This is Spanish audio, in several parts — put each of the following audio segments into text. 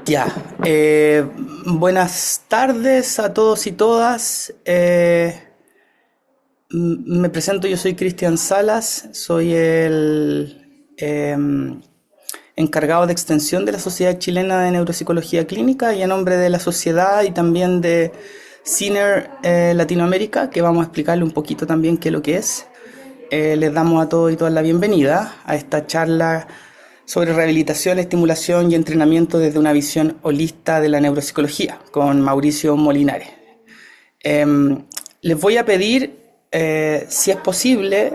Ya, buenas tardes a todos y todas. Me presento, yo soy Cristian Salas, soy el encargado de extensión de la Sociedad Chilena de Neuropsicología Clínica y en nombre de la sociedad y también de CINER Latinoamérica, que vamos a explicarle un poquito también qué es lo que es. Les damos a todos y todas la bienvenida a esta charla sobre rehabilitación, estimulación y entrenamiento desde una visión holista de la neuropsicología con Mauricio Molinari. Les voy a pedir, si es posible,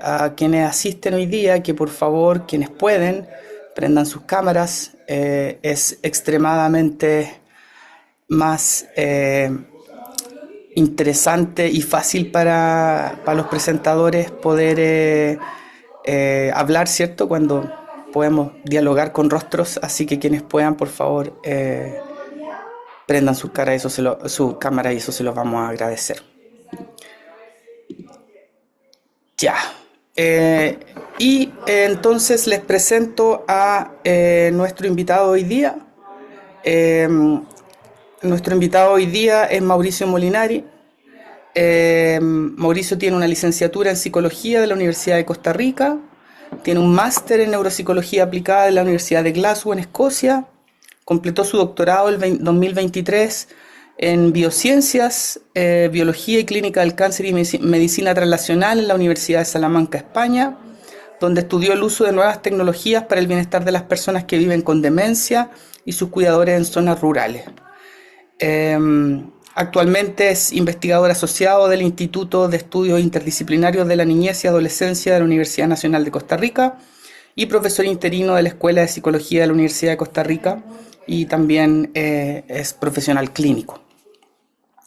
a quienes asisten hoy día, que por favor, quienes pueden, prendan sus cámaras. Es extremadamente más interesante y fácil para los presentadores poder hablar, ¿cierto? Cuando podemos dialogar con rostros, así que quienes puedan, por favor, prendan su cámara y eso se los vamos a agradecer. Ya. Eh, entonces les presento a nuestro invitado hoy día. Eh, Nuestro invitado hoy día es Mauricio Molinari. Mauricio tiene una licenciatura en psicología de la Universidad de Costa Rica, tiene un máster en neuropsicología aplicada de la Universidad de Glasgow en Escocia, completó su doctorado el 2023 en biociencias, biología y clínica del cáncer y medicina translacional en la Universidad de Salamanca, España, donde estudió el uso de nuevas tecnologías para el bienestar de las personas que viven con demencia y sus cuidadores en zonas rurales. Actualmente es investigador asociado del Instituto de Estudios Interdisciplinarios de la Niñez y Adolescencia de la Universidad Nacional de Costa Rica y profesor interino de la Escuela de Psicología de la Universidad de Costa Rica y también es profesional clínico.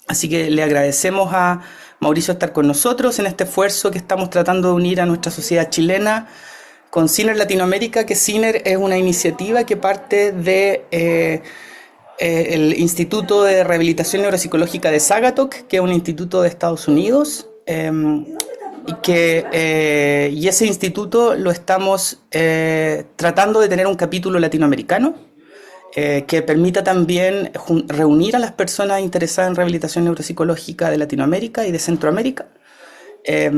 Así que le agradecemos a Mauricio estar con nosotros en este esfuerzo que estamos tratando de unir a nuestra sociedad chilena con CINER Latinoamérica, que CINER es una iniciativa que parte de el Instituto de Rehabilitación Neuropsicológica de Sagatoc, que es un instituto de Estados Unidos, y ese instituto lo estamos tratando de tener un capítulo latinoamericano que permita también reunir a las personas interesadas en rehabilitación neuropsicológica de Latinoamérica y de Centroamérica. Eh,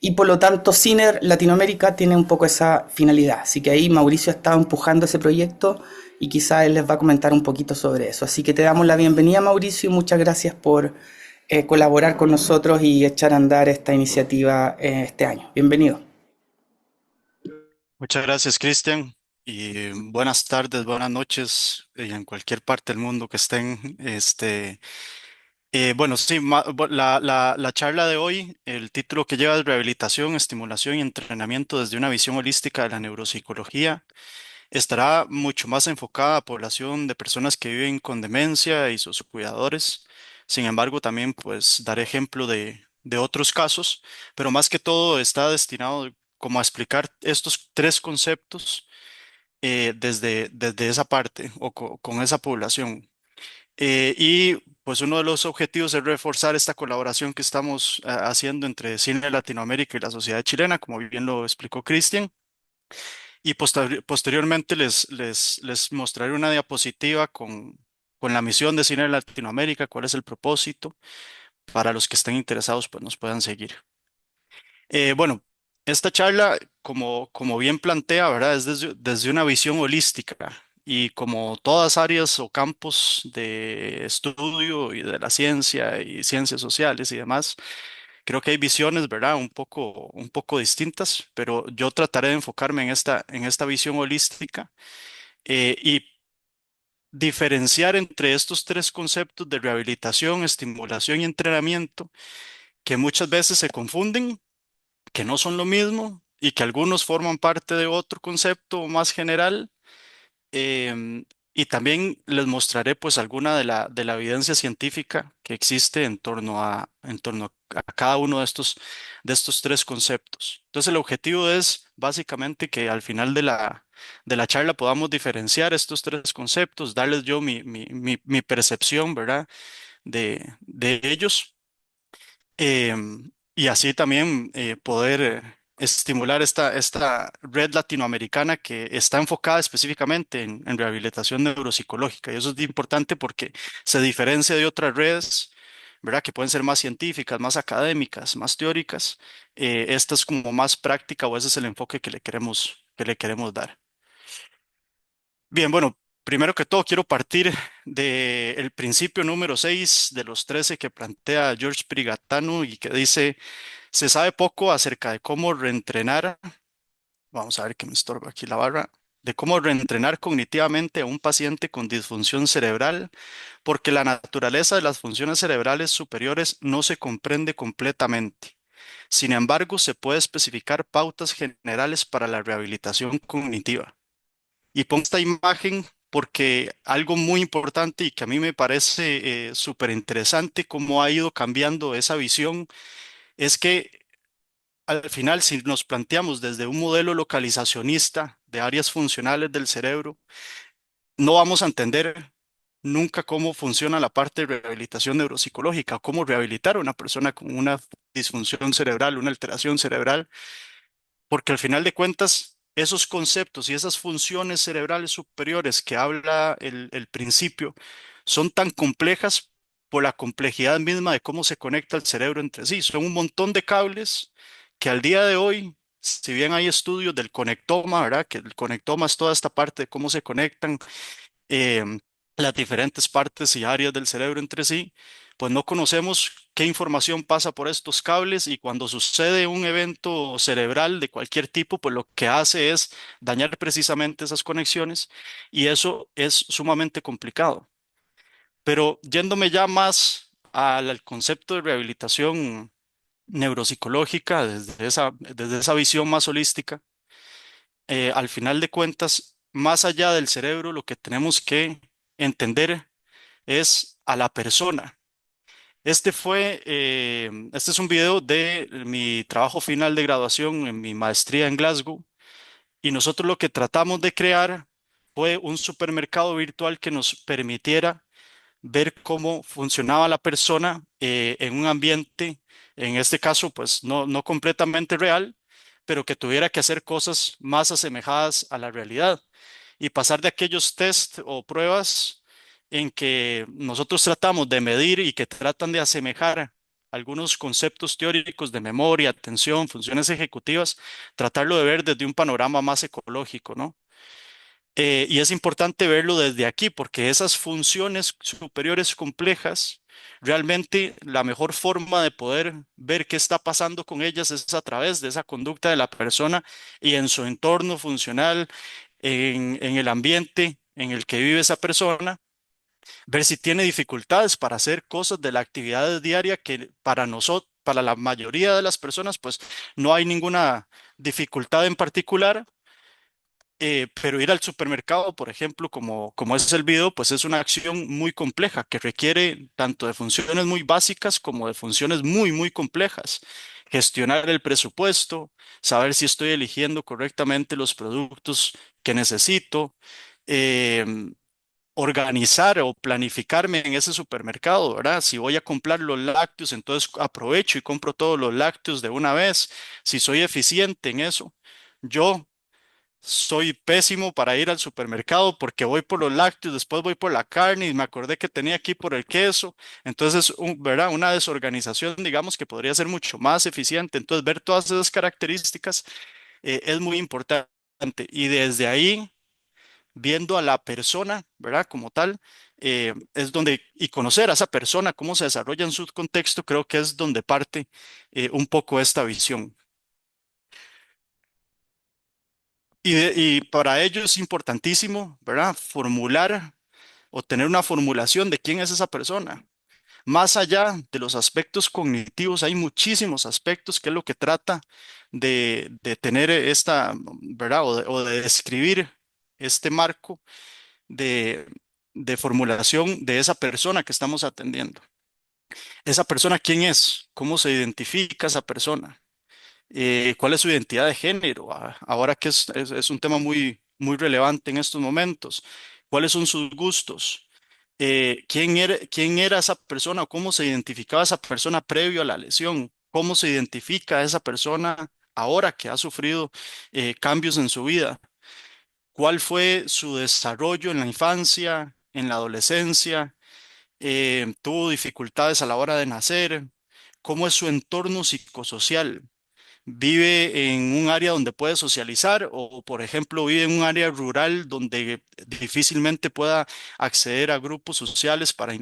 y por lo tanto, CINER Latinoamérica tiene un poco esa finalidad. Así que ahí Mauricio ha estado empujando ese proyecto y quizá él les va a comentar un poquito sobre eso. Así que te damos la bienvenida, Mauricio, y muchas gracias por colaborar con nosotros y echar a andar esta iniciativa este año. Bienvenido. Muchas gracias, Cristian, y buenas tardes, buenas noches, en cualquier parte del mundo que estén. Bueno, sí, la charla de hoy, el título que lleva es Rehabilitación, Estimulación y Entrenamiento desde una visión holística de la neuropsicología. Estará mucho más enfocada a población de personas que viven con demencia y sus cuidadores. Sin embargo, también pues daré ejemplo de otros casos, pero más que todo está destinado como a explicar estos tres conceptos desde esa parte o con esa población. Y pues uno de los objetivos es reforzar esta colaboración que estamos haciendo entre Cine Latinoamérica y la sociedad chilena, como bien lo explicó Cristian. Y posteriormente les mostraré una diapositiva con la misión de Cine Latinoamérica, cuál es el propósito, para los que estén interesados, pues nos puedan seguir. Bueno, esta charla, como bien plantea, ¿verdad? Es desde una visión holística y como todas áreas o campos de estudio y de la ciencia y ciencias sociales y demás, creo que hay visiones, ¿verdad? Un poco distintas, pero yo trataré de enfocarme en esta visión holística y diferenciar entre estos tres conceptos de rehabilitación, estimulación y entrenamiento que muchas veces se confunden, que no son lo mismo y que algunos forman parte de otro concepto más general. Y también les mostraré pues alguna de la evidencia científica que existe en torno a cada uno de estos tres conceptos. Entonces el objetivo es básicamente que al final de la charla podamos diferenciar estos tres conceptos, darles yo mi percepción, ¿verdad? De ellos, y así también poder estimular esta red latinoamericana que está enfocada específicamente en rehabilitación neuropsicológica. Y eso es importante porque se diferencia de otras redes, ¿verdad? Que pueden ser más científicas, más académicas, más teóricas. Esta es como más práctica o ese es el enfoque que le queremos dar. Bien, bueno, primero que todo quiero partir del principio número 6 de los 13 que plantea George Prigatano y que dice, se sabe poco acerca de cómo reentrenar, vamos a ver que me estorba aquí la barra, de cómo reentrenar cognitivamente a un paciente con disfunción cerebral, porque la naturaleza de las funciones cerebrales superiores no se comprende completamente. Sin embargo, se puede especificar pautas generales para la rehabilitación cognitiva. Y pongo esta imagen porque algo muy importante y que a mí me parece súper interesante cómo ha ido cambiando esa visión es que al final, si nos planteamos desde un modelo localizacionista de áreas funcionales del cerebro, no vamos a entender nunca cómo funciona la parte de rehabilitación neuropsicológica, cómo rehabilitar a una persona con una disfunción cerebral, una alteración cerebral, porque al final de cuentas, esos conceptos y esas funciones cerebrales superiores que habla el principio son tan complejas por la complejidad misma de cómo se conecta el cerebro entre sí. Son un montón de cables que al día de hoy, si bien hay estudios del conectoma, ¿verdad? Que el conectoma es toda esta parte de cómo se conectan las diferentes partes y áreas del cerebro entre sí, pues no conocemos qué información pasa por estos cables y cuando sucede un evento cerebral de cualquier tipo, pues lo que hace es dañar precisamente esas conexiones y eso es sumamente complicado. Pero yéndome ya más al concepto de rehabilitación neuropsicológica, desde esa visión más holística, al final de cuentas, más allá del cerebro, lo que tenemos que entender es a la persona. Este es un video de mi trabajo final de graduación en mi maestría en Glasgow y nosotros lo que tratamos de crear fue un supermercado virtual que nos permitiera ver cómo funcionaba la persona en un ambiente, en este caso, pues no completamente real, pero que tuviera que hacer cosas más asemejadas a la realidad y pasar de aquellos test o pruebas en que nosotros tratamos de medir y que tratan de asemejar algunos conceptos teóricos de memoria, atención, funciones ejecutivas, tratarlo de ver desde un panorama más ecológico, ¿no? Y es importante verlo desde aquí porque esas funciones superiores complejas, realmente la mejor forma de poder ver qué está pasando con ellas es a través de esa conducta de la persona y en su entorno funcional, en el ambiente en el que vive esa persona, ver si tiene dificultades para hacer cosas de la actividad diaria que para nosotros, para la mayoría de las personas, pues no hay ninguna dificultad en particular, pero ir al supermercado, por ejemplo, como es el video, pues es una acción muy compleja que requiere tanto de funciones muy básicas como de funciones muy complejas. Gestionar el presupuesto, saber si estoy eligiendo correctamente los productos que necesito, em, organizar o planificarme en ese supermercado, ¿verdad? Si voy a comprar los lácteos, entonces aprovecho y compro todos los lácteos de una vez. Si soy eficiente en eso. Yo soy pésimo para ir al supermercado porque voy por los lácteos, después voy por la carne y me acordé que tenía aquí por el queso. Entonces, ¿verdad? Una desorganización, digamos, que podría ser mucho más eficiente. Entonces, ver todas esas características es muy importante. Y desde ahí, viendo a la persona, ¿verdad? Como tal, es donde, y conocer a esa persona, cómo se desarrolla en su contexto, creo que es donde parte un poco esta visión. Y para ello es importantísimo, ¿verdad? Formular o tener una formulación de quién es esa persona. Más allá de los aspectos cognitivos, hay muchísimos aspectos que es lo que trata de tener esta, ¿verdad? O de describir este marco de, de formulación de esa persona que estamos atendiendo. ¿Esa persona quién es? ¿Cómo se identifica esa persona? ¿Cuál es su identidad de género? Ahora que es un tema muy muy relevante en estos momentos. ¿Cuáles son sus gustos? Quién era esa persona o cómo se identificaba esa persona previo a la lesión? ¿Cómo se identifica esa persona ahora que ha sufrido cambios en su vida? ¿Cuál fue su desarrollo en la infancia, en la adolescencia? ¿Tuvo dificultades a la hora de nacer? ¿Cómo es su entorno psicosocial? ¿Vive en un área donde puede socializar o, por ejemplo, vive en un área rural donde difícilmente pueda acceder a grupos sociales para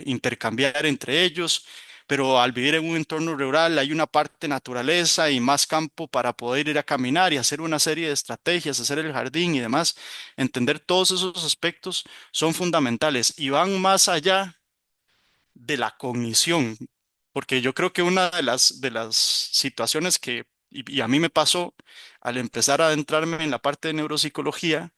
intercambiar entre ellos? Pero al vivir en un entorno rural hay una parte naturaleza y más campo para poder ir a caminar y hacer una serie de estrategias, hacer el jardín y demás. Entender todos esos aspectos son fundamentales y van más allá de la cognición, porque yo creo que una de las situaciones y a mí me pasó al empezar a adentrarme en la parte de neuropsicología,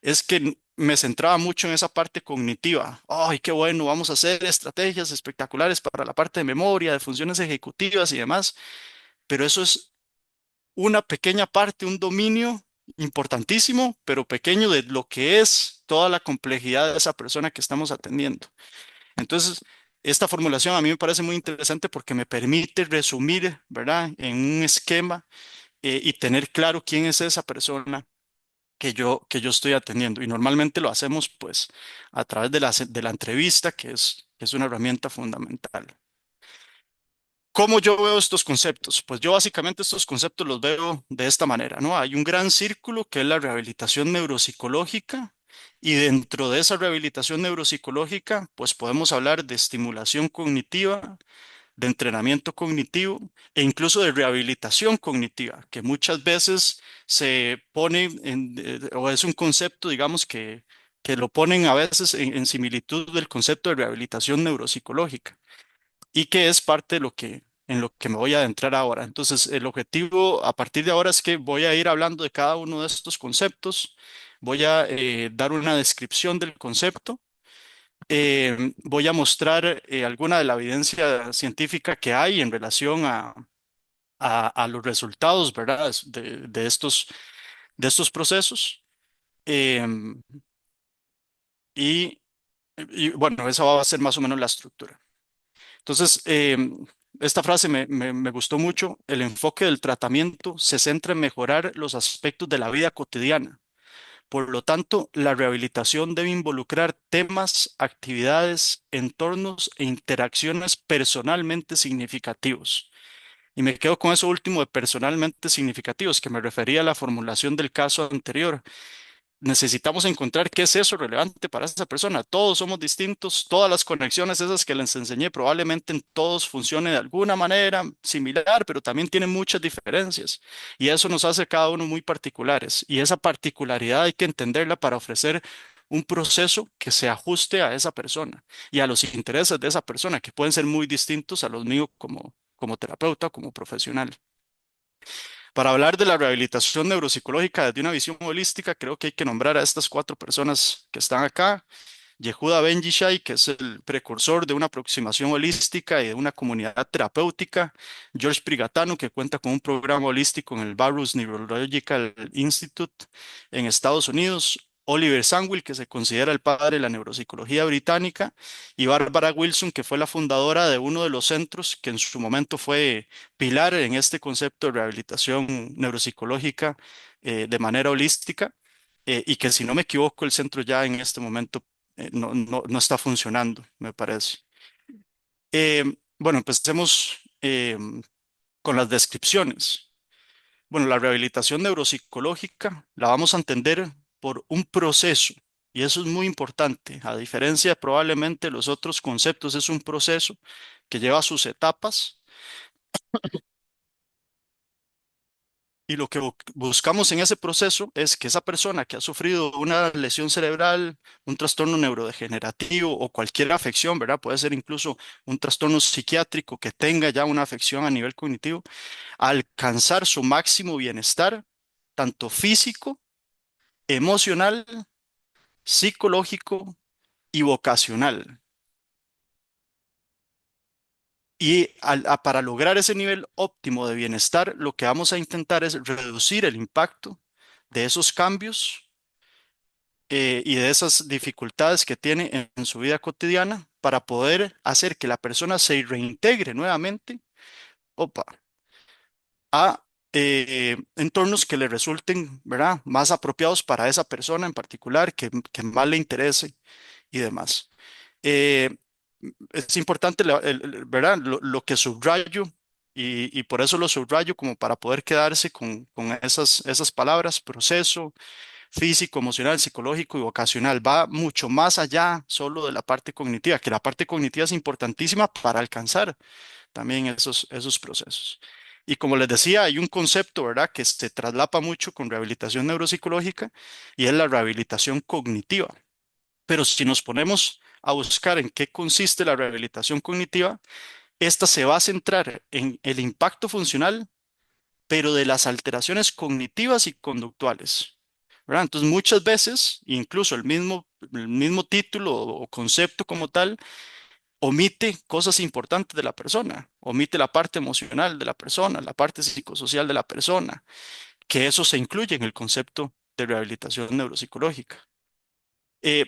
es que me centraba mucho en esa parte cognitiva. ¡Ay, qué bueno! Vamos a hacer estrategias espectaculares para la parte de memoria, de funciones ejecutivas y demás, pero eso es una pequeña parte, un dominio importantísimo, pero pequeño de lo que es toda la complejidad de esa persona que estamos atendiendo. Entonces, esta formulación a mí me parece muy interesante porque me permite resumir, ¿verdad?, en un esquema y tener claro quién es esa persona que yo estoy atendiendo. Y normalmente lo hacemos pues a través de la entrevista, que es una herramienta fundamental. ¿Cómo yo veo estos conceptos? Pues yo básicamente estos conceptos los veo de esta manera, ¿no? Hay un gran círculo que es la rehabilitación neuropsicológica y dentro de esa rehabilitación neuropsicológica, pues podemos hablar de estimulación cognitiva, de entrenamiento cognitivo e incluso de rehabilitación cognitiva, que muchas veces se pone o es un concepto, digamos, que lo ponen a veces en similitud del concepto de rehabilitación neuropsicológica y que es parte de en lo que me voy a adentrar ahora. Entonces, el objetivo a partir de ahora es que voy a ir hablando de cada uno de estos conceptos, voy a dar una descripción del concepto, voy a mostrar alguna de la evidencia científica que hay en relación a los resultados, ¿verdad?, de estos procesos. em, y, y bueno, esa va a ser más o menos la estructura. Entonces, esta frase me gustó mucho. El enfoque del tratamiento se centra en mejorar los aspectos de la vida cotidiana. Por lo tanto, la rehabilitación debe involucrar temas, actividades, entornos e interacciones personalmente significativos. Y me quedo con eso último de personalmente significativos, que me refería a la formulación del caso anterior. Necesitamos encontrar qué es eso relevante para esa persona. Todos somos distintos, todas las conexiones esas que les enseñé probablemente en todos funcione de alguna manera similar, pero también tienen muchas diferencias. Y eso nos hace cada uno muy particulares. Y esa particularidad hay que entenderla para ofrecer un proceso que se ajuste a esa persona y a los intereses de esa persona, que pueden ser muy distintos a los míos como terapeuta, como profesional. Para hablar de la rehabilitación neuropsicológica desde una visión holística, creo que hay que nombrar a estas cuatro personas que están acá. Yehuda Ben-Yishai, que es el precursor de una aproximación holística y de una comunidad terapéutica. George Prigatano, que cuenta con un programa holístico en el Barrows Neurological Institute en Estados Unidos. Oliver Sandwill, que se considera el padre de la neuropsicología británica. Y Barbara Wilson, que fue la fundadora de uno de los centros que en su momento fue pilar en este concepto de rehabilitación neuropsicológica de manera holística. Y que si no me equivoco, el centro ya en este momento no está funcionando, me parece. Bueno, empecemos con las descripciones. Bueno, la rehabilitación neuropsicológica la vamos a entender por un proceso, y eso es muy importante. A diferencia de probablemente los otros conceptos, es un proceso que lleva sus etapas. Y lo que buscamos en ese proceso es que esa persona que ha sufrido una lesión cerebral, un trastorno neurodegenerativo o cualquier afección, ¿verdad? Puede ser incluso un trastorno psiquiátrico que tenga ya una afección a nivel cognitivo, alcanzar su máximo bienestar, tanto físico, emocional, psicológico y vocacional. Y para lograr ese nivel óptimo de bienestar, lo que vamos a intentar es reducir el impacto de esos cambios y de esas dificultades que tiene en su vida cotidiana para poder hacer que la persona se reintegre nuevamente, opa, a entornos que le resulten, ¿verdad?, más apropiados para esa persona en particular, que más le interese y demás. Eh, es importante, ¿verdad?, lo que subrayo, y por eso lo subrayo como para poder quedarse con esas palabras: proceso físico, emocional, psicológico y vocacional. Va mucho más allá solo de la parte cognitiva, que la parte cognitiva es importantísima para alcanzar también esos procesos. Y como les decía, hay un concepto, ¿verdad?, que se traslapa mucho con rehabilitación neuropsicológica, y es la rehabilitación cognitiva. Pero si nos ponemos a buscar en qué consiste la rehabilitación cognitiva, esta se va a centrar en el impacto funcional, pero de las alteraciones cognitivas y conductuales, ¿verdad? Entonces, muchas veces, incluso el mismo título o concepto como tal, omite cosas importantes de la persona, omite la parte emocional de la persona, la parte psicosocial de la persona, que eso se incluye en el concepto de rehabilitación neuropsicológica.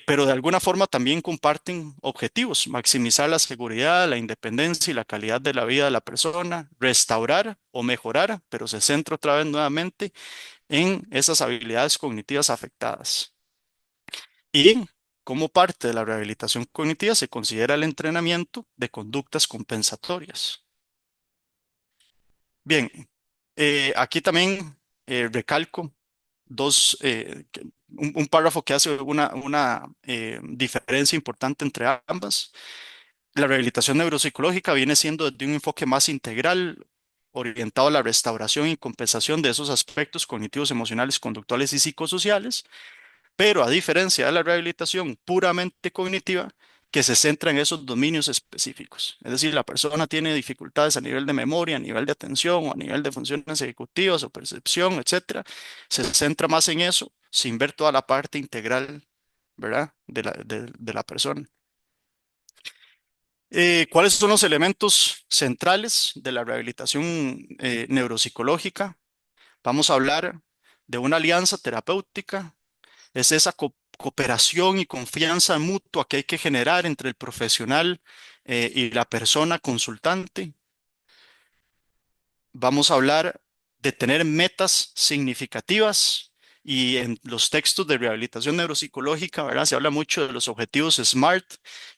Pero de alguna forma también comparten objetivos: maximizar la seguridad, la independencia y la calidad de la vida de la persona, restaurar o mejorar, pero se centra otra vez nuevamente en esas habilidades cognitivas afectadas. Y como parte de la rehabilitación cognitiva se considera el entrenamiento de conductas compensatorias. Bien, aquí también recalco un párrafo que hace una diferencia importante entre ambas. La rehabilitación neuropsicológica viene siendo de un enfoque más integral, orientado a la restauración y compensación de esos aspectos cognitivos, emocionales, conductuales y psicosociales, pero a diferencia de la rehabilitación puramente cognitiva, que se centra en esos dominios específicos. Es decir, la persona tiene dificultades a nivel de memoria, a nivel de atención o a nivel de funciones ejecutivas o percepción, etcétera. Se centra más en eso sin ver toda la parte integral, ¿verdad?, de la persona. ¿Cuáles son los elementos centrales de la rehabilitación neuropsicológica? Vamos a hablar de una alianza terapéutica. Es esa cooperación y confianza mutua que hay que generar entre el profesional y la persona consultante. Vamos a hablar de tener metas significativas, y en los textos de rehabilitación neuropsicológica, ¿verdad?, se habla mucho de los objetivos SMART,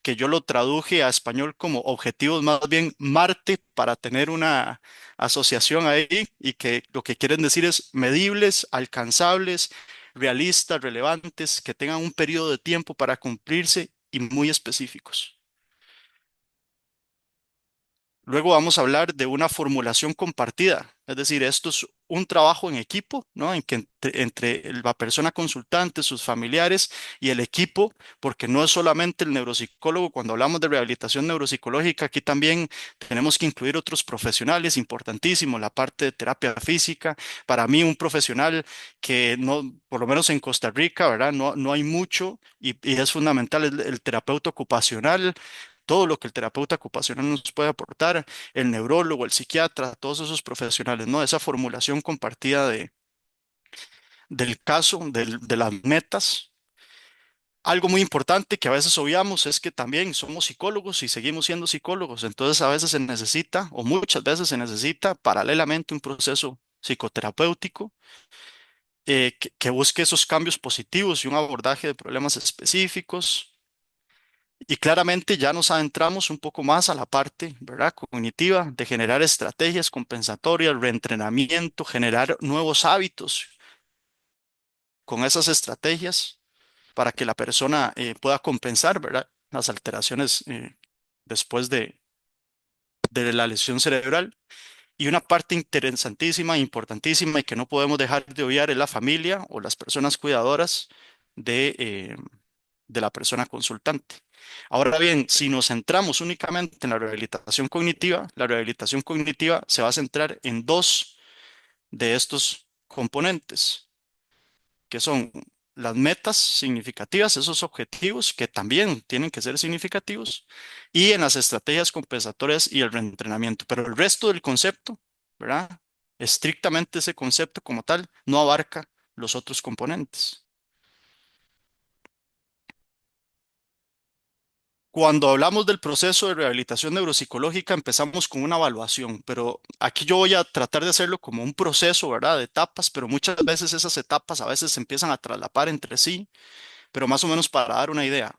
que yo lo traduje a español como objetivos más bien Marte, para tener una asociación ahí, y que lo que quieren decir es medibles, alcanzables, realistas, relevantes, que tengan un periodo de tiempo para cumplirse y muy específicos. Luego vamos a hablar de una formulación compartida, es decir, esto es un trabajo en equipo, ¿no?, en que entre la persona consultante, sus familiares y el equipo, porque no es solamente el neuropsicólogo. Cuando hablamos de rehabilitación neuropsicológica, aquí también tenemos que incluir otros profesionales, importantísimo, la parte de terapia física. Para mí, un profesional que no, por lo menos en Costa Rica, ¿verdad?, no hay mucho, y es fundamental el terapeuta ocupacional. Todo lo que el terapeuta ocupacional nos puede aportar, el neurólogo, el psiquiatra, todos esos profesionales, ¿no? Esa formulación compartida del caso, de las metas. Algo muy importante que a veces obviamos es que también somos psicólogos y seguimos siendo psicólogos. Entonces a veces se necesita, o muchas veces se necesita, paralelamente, un proceso psicoterapéutico que busque esos cambios positivos y un abordaje de problemas específicos. Y claramente ya nos adentramos un poco más a la parte, ¿verdad?, cognitiva, de generar estrategias compensatorias, reentrenamiento, generar nuevos hábitos con esas estrategias para que la persona pueda compensar, ¿verdad?, las alteraciones después de la lesión cerebral. Y una parte interesantísima, importantísima, y que no podemos dejar de obviar, es la familia o las personas cuidadoras de la persona consultante. Ahora bien, si nos centramos únicamente en la rehabilitación cognitiva se va a centrar en dos de estos componentes, que son las metas significativas, esos objetivos que también tienen que ser significativos, y en las estrategias compensatorias y el reentrenamiento. Pero el resto del concepto, ¿verdad?, estrictamente ese concepto como tal, no abarca los otros componentes. Cuando hablamos del proceso de rehabilitación neuropsicológica, empezamos con una evaluación, pero aquí yo voy a tratar de hacerlo como un proceso, ¿verdad? De etapas, pero muchas veces esas etapas a veces se empiezan a traslapar entre sí, pero más o menos para dar una idea.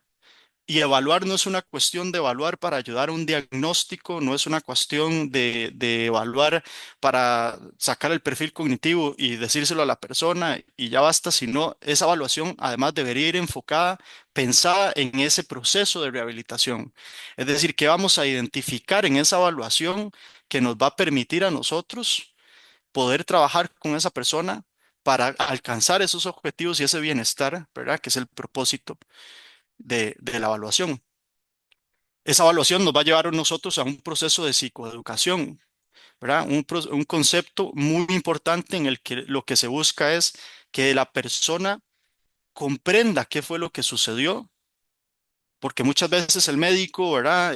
Y evaluar no es una cuestión de evaluar para ayudar a un diagnóstico, no es una cuestión de evaluar para sacar el perfil cognitivo y decírselo a la persona y ya basta, sino esa evaluación además debería ir enfocada, pensada en ese proceso de rehabilitación. Es decir, que vamos a identificar en esa evaluación que nos va a permitir a nosotros poder trabajar con esa persona para alcanzar esos objetivos y ese bienestar, ¿verdad? Que es el propósito de la evaluación. Esa evaluación nos va a llevar a nosotros a un proceso de psicoeducación, ¿verdad? Un concepto muy importante en el que lo que se busca es que la persona comprenda qué fue lo que sucedió, porque muchas veces el médico, ¿verdad?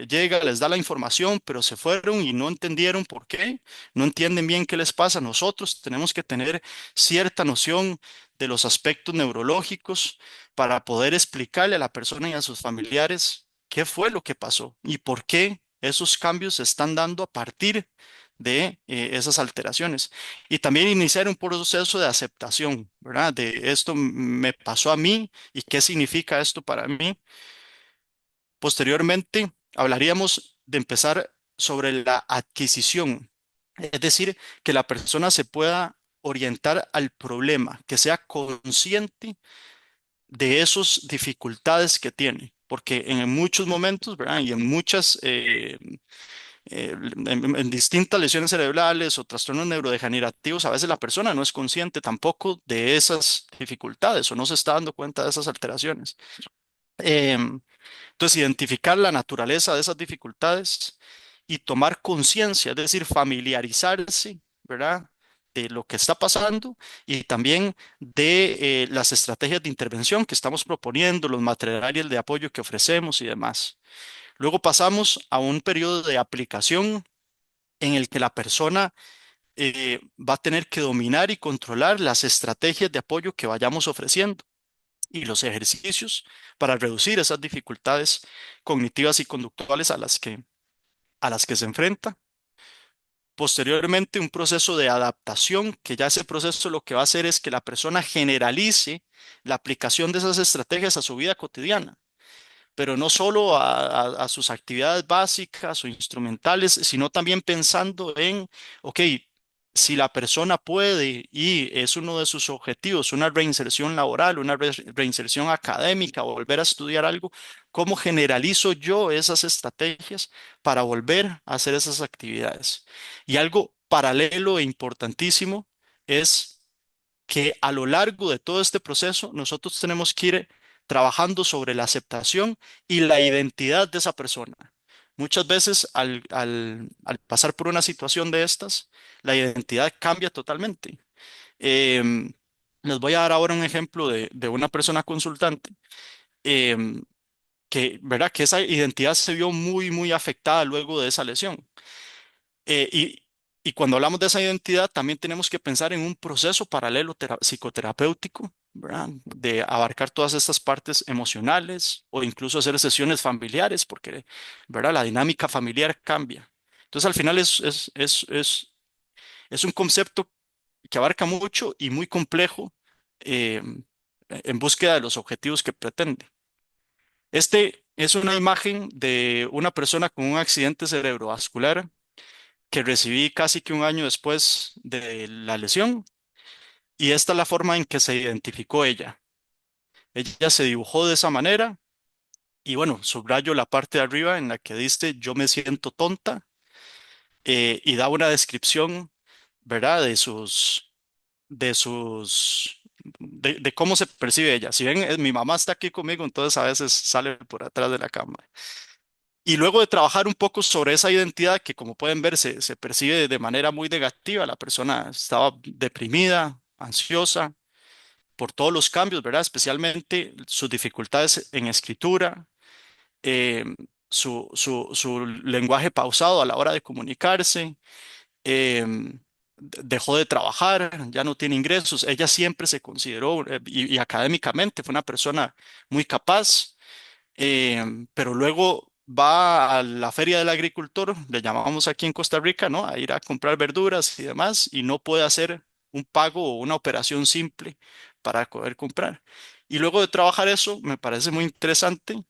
Llega, les da la información, pero se fueron y no entendieron por qué, no entienden bien qué les pasa. Nosotros tenemos que tener cierta noción de los aspectos neurológicos para poder explicarle a la persona y a sus familiares qué fue lo que pasó y por qué esos cambios se están dando a partir de esas alteraciones. Y también iniciar un proceso de aceptación, ¿verdad? De esto me pasó a mí y qué significa esto para mí. Posteriormente, hablaríamos de empezar sobre la adquisición, es decir, que la persona se pueda orientar al problema, que sea consciente de esas dificultades que tiene, porque en muchos momentos, ¿verdad? Y en muchas, en distintas lesiones cerebrales o trastornos neurodegenerativos, a veces la persona no es consciente tampoco de esas dificultades o no se está dando cuenta de esas alteraciones. Em, entonces, identificar la naturaleza de esas dificultades y tomar conciencia, es decir, familiarizarse, ¿verdad? De lo que está pasando y también de las estrategias de intervención que estamos proponiendo, los materiales de apoyo que ofrecemos y demás. Luego pasamos a un periodo de aplicación en el que la persona va a tener que dominar y controlar las estrategias de apoyo que vayamos ofreciendo y los ejercicios para reducir esas dificultades cognitivas y conductuales a las que se enfrenta. Posteriormente, un proceso de adaptación, que ya ese proceso lo que va a hacer es que la persona generalice la aplicación de esas estrategias a su vida cotidiana, pero no solo a sus actividades básicas o instrumentales, sino también pensando en, ok, si la persona puede y es uno de sus objetivos, una reinserción laboral, una reinserción académica o volver a estudiar algo, ¿cómo generalizo yo esas estrategias para volver a hacer esas actividades? Y algo paralelo e importantísimo es que a lo largo de todo este proceso nosotros tenemos que ir trabajando sobre la aceptación y la identidad de esa persona. Muchas veces al pasar por una situación de estas, la identidad cambia totalmente. Em, Les voy a dar ahora un ejemplo de una persona consultante em, ¿verdad? Que esa identidad se vio muy, muy afectada luego de esa lesión. Eh, y, y cuando hablamos de esa identidad, también tenemos que pensar en un proceso paralelo psicoterapéutico, ¿verdad? De abarcar todas estas partes emocionales o incluso hacer sesiones familiares, porque, ¿verdad? La dinámica familiar cambia. Entonces, al final es un concepto que abarca mucho y muy complejo eh, en búsqueda de los objetivos que pretende. Este es una imagen de una persona con un accidente cerebrovascular que recibí casi que un año después de la lesión y esta es la forma en que se identificó ella. Ella se dibujó de esa manera y bueno, subrayo la parte de arriba en la que dice yo me siento tonta y da una descripción, ¿verdad? De cómo se percibe ella. Si ven, mi mamá está aquí conmigo, entonces a veces sale por atrás de la cámara. Y luego de trabajar un poco sobre esa identidad que como pueden ver se percibe de manera muy negativa, la persona estaba deprimida, ansiosa por todos los cambios, ¿verdad? Especialmente sus dificultades en escritura, eh, su lenguaje pausado a la hora de comunicarse. dejó de trabajar, ya no tiene ingresos. Ella siempre se consideró, y académicamente fue una persona muy capaz, pero luego va a la feria del agricultor, le llamamos aquí en Costa Rica, ¿no? A ir a comprar verduras y demás, y no puede hacer un pago o una operación simple para poder comprar. Y luego de trabajar eso, me parece muy interesante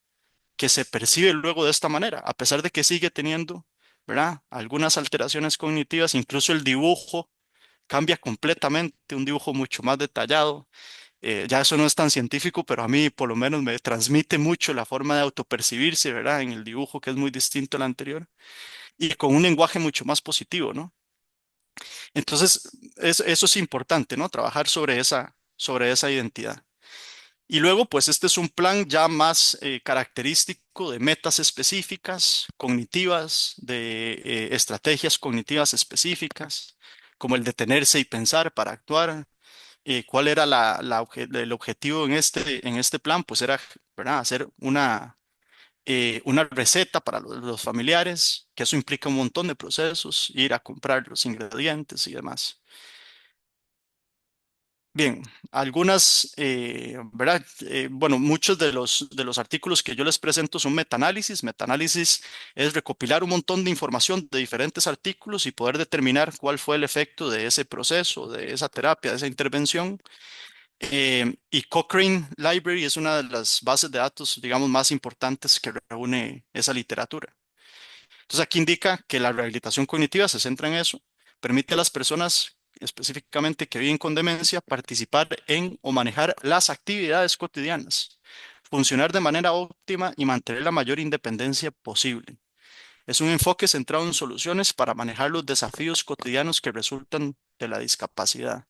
que se percibe luego de esta manera, a pesar de que sigue teniendo, ¿verdad? Algunas alteraciones cognitivas, incluso el dibujo cambia completamente, un dibujo mucho más detallado. Ya eso no es tan científico, pero a mí por lo menos me transmite mucho la forma de autopercibirse, ¿verdad? En el dibujo, que es muy distinto al anterior, y con un lenguaje mucho más positivo, ¿no? Entonces, eso es importante, ¿no? Trabajar sobre esa identidad. Y luego, pues este es un plan ya más característico de metas específicas, cognitivas, de estrategias cognitivas específicas, como el detenerse y pensar para actuar. ¿Cuál era el objetivo en este plan? Pues era, ¿verdad? Hacer una receta para los familiares, que eso implica un montón de procesos, ir a comprar los ingredientes y demás. Bien, algunas, ¿verdad? Bueno, muchos de los artículos que yo les presento son metaanálisis. Metaanálisis es recopilar un montón de información de diferentes artículos y poder determinar cuál fue el efecto de ese proceso, de esa terapia, de esa intervención. Y Cochrane Library es una de las bases de datos, digamos, más importantes que reúne esa literatura. Entonces aquí indica que la rehabilitación cognitiva se centra en eso, permite a las personas específicamente que viven con demencia participar en o manejar las actividades cotidianas, funcionar de manera óptima y mantener la mayor independencia posible. Es un enfoque centrado en soluciones para manejar los desafíos cotidianos que resultan de la discapacidad.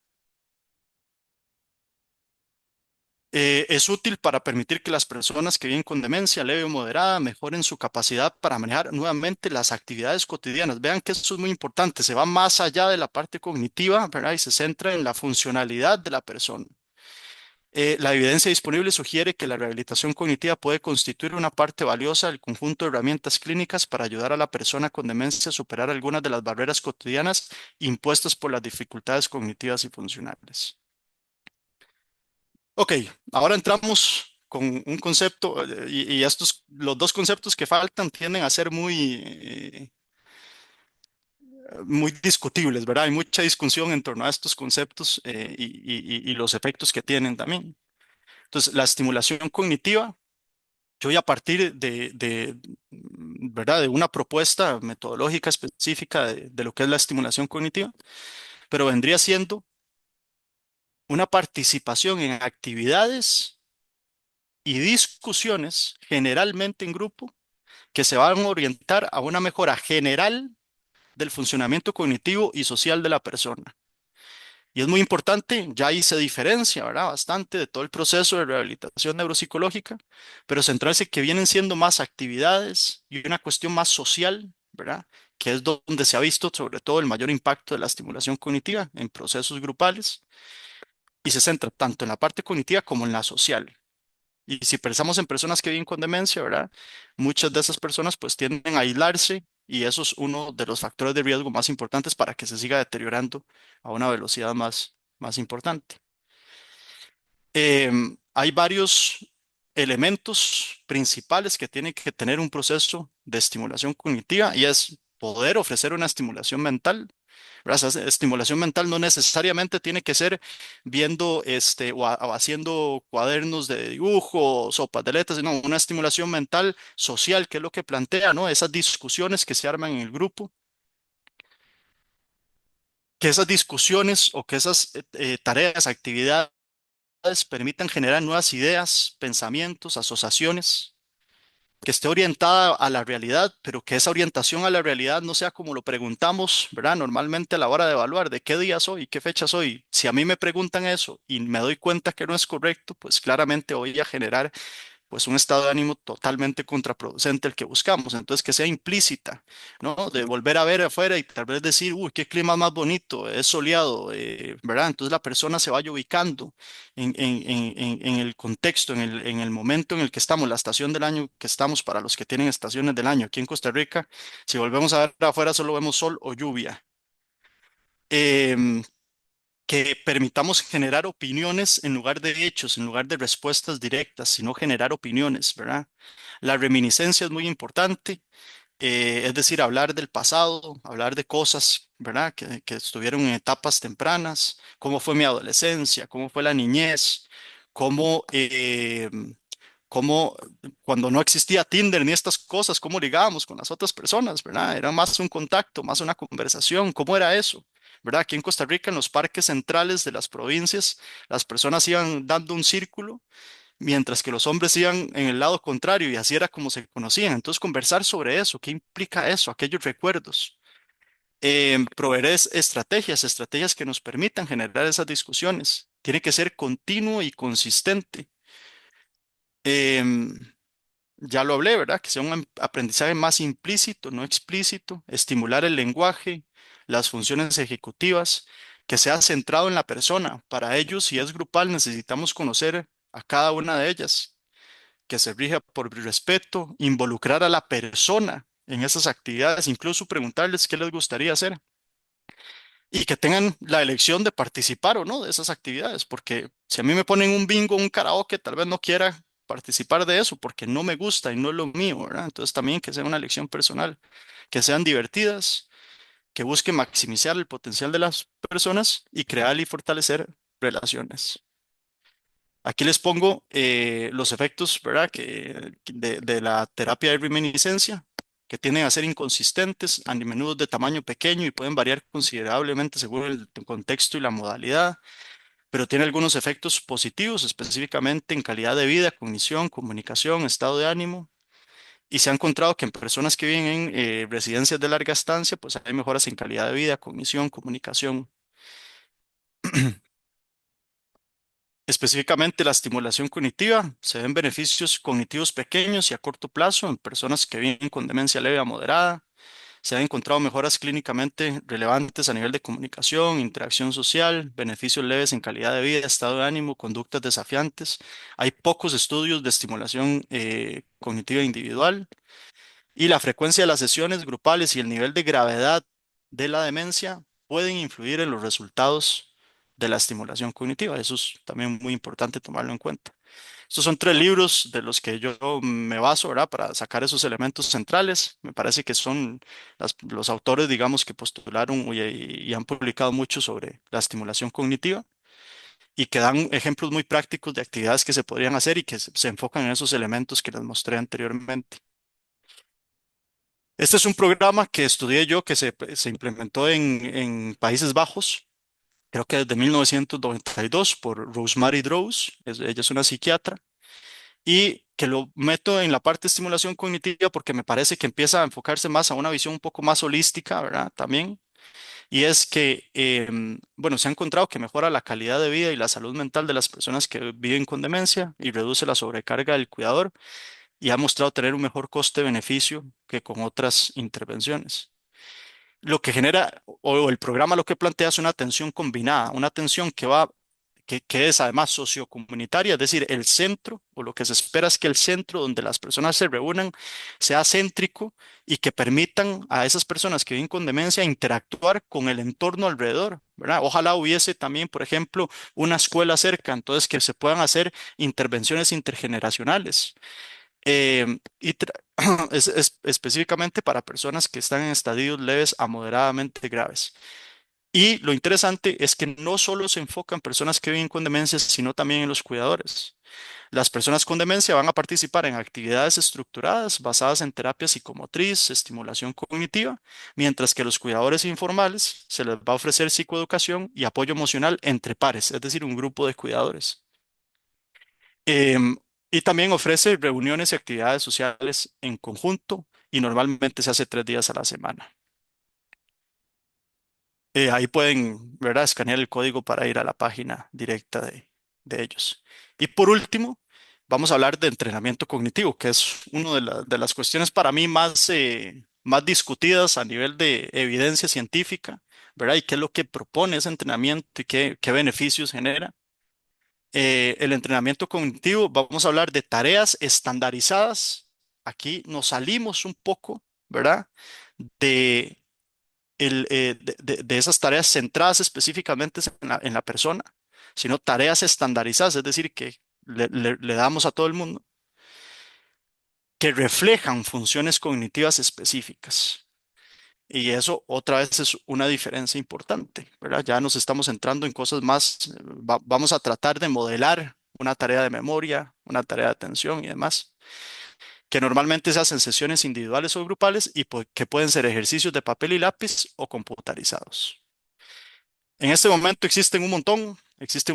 Es útil para permitir que las personas que viven con demencia leve o moderada mejoren su capacidad para manejar nuevamente las actividades cotidianas. Vean que eso es muy importante, se va más allá de la parte cognitiva, ¿verdad? Y se centra en la funcionalidad de la persona. La evidencia disponible sugiere que la rehabilitación cognitiva puede constituir una parte valiosa del conjunto de herramientas clínicas para ayudar a la persona con demencia a superar algunas de las barreras cotidianas impuestas por las dificultades cognitivas y funcionales. Ok, ahora entramos con un concepto y estos, los dos conceptos que faltan tienden a ser muy discutibles, ¿verdad? Hay mucha discusión en torno a estos conceptos y los efectos que tienen también. Entonces, la estimulación cognitiva, yo voy a partir ¿verdad? De una propuesta metodológica específica de lo que es la estimulación cognitiva, pero vendría siendo una participación en actividades y discusiones, generalmente en grupo, que se van a orientar a una mejora general del funcionamiento cognitivo y social de la persona. Y es muy importante, ya ahí se diferencia, ¿verdad? Bastante de todo el proceso de rehabilitación neuropsicológica, pero centrarse que vienen siendo más actividades y una cuestión más social, ¿verdad? Que es donde se ha visto sobre todo el mayor impacto de la estimulación cognitiva en procesos grupales y se centra tanto en la parte cognitiva como en la social. Y si pensamos en personas que viven con demencia, ¿verdad? Muchas de esas personas pues tienden a aislarse y eso es uno de los factores de riesgo más importantes para que se siga deteriorando a una velocidad más importante. Hay varios elementos principales que tiene que tener un proceso de estimulación cognitiva y es poder ofrecer una estimulación mental. ¿Verdad? Esa estimulación mental no necesariamente tiene que ser viendo o haciendo cuadernos de dibujo, sopas de letras, sino una estimulación mental social, que es lo que plantea, ¿no? Esas discusiones que se arman en el grupo, que esas discusiones o que esas tareas, actividades permitan generar nuevas ideas, pensamientos, asociaciones, que esté orientada a la realidad, pero que esa orientación a la realidad no sea como lo preguntamos, ¿verdad? Normalmente a la hora de evaluar de qué día soy, qué fecha soy. Si a mí me preguntan eso y me doy cuenta que no es correcto, pues claramente voy a generar pues un estado de ánimo totalmente contraproducente el que buscamos. Entonces, que sea implícita, ¿no? De volver a ver afuera y tal vez decir, uy, qué clima más bonito, es soleado, ¿verdad? Entonces la persona se vaya ubicando en el contexto, en el momento en el que estamos, la estación del año que estamos para los que tienen estaciones del año. Aquí en Costa Rica, si volvemos a ver afuera, solo vemos sol o lluvia. em, que permitamos generar opiniones en lugar de hechos, en lugar de respuestas directas, sino generar opiniones, ¿verdad? La reminiscencia es muy importante, es decir, hablar del pasado, hablar de cosas, ¿verdad? Que estuvieron en etapas tempranas, cómo fue mi adolescencia, cómo fue la niñez, cómo, cómo cuando no existía Tinder ni estas cosas, cómo ligábamos con las otras personas, ¿verdad? Era más un contacto, más una conversación, ¿cómo era eso? ¿Verdad? Aquí en Costa Rica, en los parques centrales de las provincias, las personas iban dando un círculo mientras que los hombres iban en el lado contrario y así era como se conocían. Entonces, conversar sobre eso, ¿qué implica eso? Aquellos recuerdos. Proveer estrategias que nos permitan generar esas discusiones. Tiene que ser continuo y consistente. Em, ya lo hablé, ¿verdad? Que sea un aprendizaje más implícito, no explícito. Estimular el lenguaje, las funciones ejecutivas, que sea centrado en la persona. Para ello, si es grupal, necesitamos conocer a cada una de ellas, que se rija por respeto, involucrar a la persona en esas actividades, incluso preguntarles qué les gustaría hacer y que tengan la elección de participar o no de esas actividades, porque si a mí me ponen un bingo, un karaoke, tal vez no quiera participar de eso porque no me gusta y no es lo mío, ¿verdad? Entonces también que sea una elección personal, que sean divertidas, que busquen maximizar el potencial de las personas y crear y fortalecer relaciones. Aquí les pongo los efectos, ¿verdad? De la terapia de reminiscencia, que tienden a ser inconsistentes, a menudo de tamaño pequeño y pueden variar considerablemente según el contexto y la modalidad, pero tiene algunos efectos positivos, específicamente en calidad de vida, cognición, comunicación, estado de ánimo. Y se ha encontrado que en personas que viven en residencias de larga estancia, pues hay mejoras en calidad de vida, cognición, comunicación. Específicamente la estimulación cognitiva, se ven beneficios cognitivos pequeños y a corto plazo en personas que viven con demencia leve a moderada. Se han encontrado mejoras clínicamente relevantes a nivel de comunicación, interacción social, beneficios leves en calidad de vida, estado de ánimo, conductas desafiantes. Hay pocos estudios de estimulación cognitiva individual y la frecuencia de las sesiones grupales y el nivel de gravedad de la demencia pueden influir en los resultados de la estimulación cognitiva. Eso es también muy importante tomarlo en cuenta. Estos son tres libros de los que yo me baso, ¿verdad? Para sacar esos elementos centrales. Me parece que son los autores, digamos, que postularon y han publicado mucho sobre la estimulación cognitiva y que dan ejemplos muy prácticos de actividades que se podrían hacer y que se enfocan en esos elementos que les mostré anteriormente. Este es un programa que estudié yo que se implementó en Países Bajos, creo que desde 1992 por Rosemary Droz, ella es una psiquiatra, y que lo meto en la parte de estimulación cognitiva porque me parece que empieza a enfocarse más a una visión un poco más holística, ¿verdad? También. Y es que, bueno, se ha encontrado que mejora la calidad de vida y la salud mental de las personas que viven con demencia y reduce la sobrecarga del cuidador y ha mostrado tener un mejor coste-beneficio que con otras intervenciones. Lo que genera o el programa lo que plantea es una atención combinada, una atención que es además sociocomunitaria, es decir, el centro o lo que se espera es que el centro donde las personas se reúnan sea céntrico y que permitan a esas personas que viven con demencia interactuar con el entorno alrededor, ¿verdad? Ojalá hubiese también, por ejemplo, una escuela cerca, entonces que se puedan hacer intervenciones intergeneracionales específicamente para personas que están en estadios leves a moderadamente graves. Y lo interesante es que no solo se enfoca en personas que viven con demencia, sino también en los cuidadores. Las personas con demencia van a participar en actividades estructuradas basadas en terapia psicomotriz, estimulación cognitiva, mientras que los cuidadores informales se les va a ofrecer psicoeducación y apoyo emocional entre pares, es decir, un grupo de cuidadores. Em, y también ofrece reuniones y actividades sociales en conjunto y normalmente se hace 3 días a la semana. Ahí pueden, ¿verdad?, escanear el código para ir a la página directa de ellos. Y por último, vamos a hablar de entrenamiento cognitivo, que es una de las cuestiones para mí más discutidas a nivel de evidencia científica, ¿verdad? Y qué es lo que propone ese entrenamiento y qué beneficios genera. El entrenamiento cognitivo, vamos a hablar de tareas estandarizadas. Aquí nos salimos un poco, ¿verdad? de esas tareas centradas específicamente en la persona, sino tareas estandarizadas, es decir, que le damos a todo el mundo, que reflejan funciones cognitivas específicas. Y eso otra vez es una diferencia importante, ¿verdad? Ya nos estamos entrando en cosas más, vamos a tratar de modelar una tarea de memoria, una tarea de atención y demás, que normalmente se hacen sesiones individuales o grupales y que pueden ser ejercicios de papel y lápiz o computarizados. En este momento existen un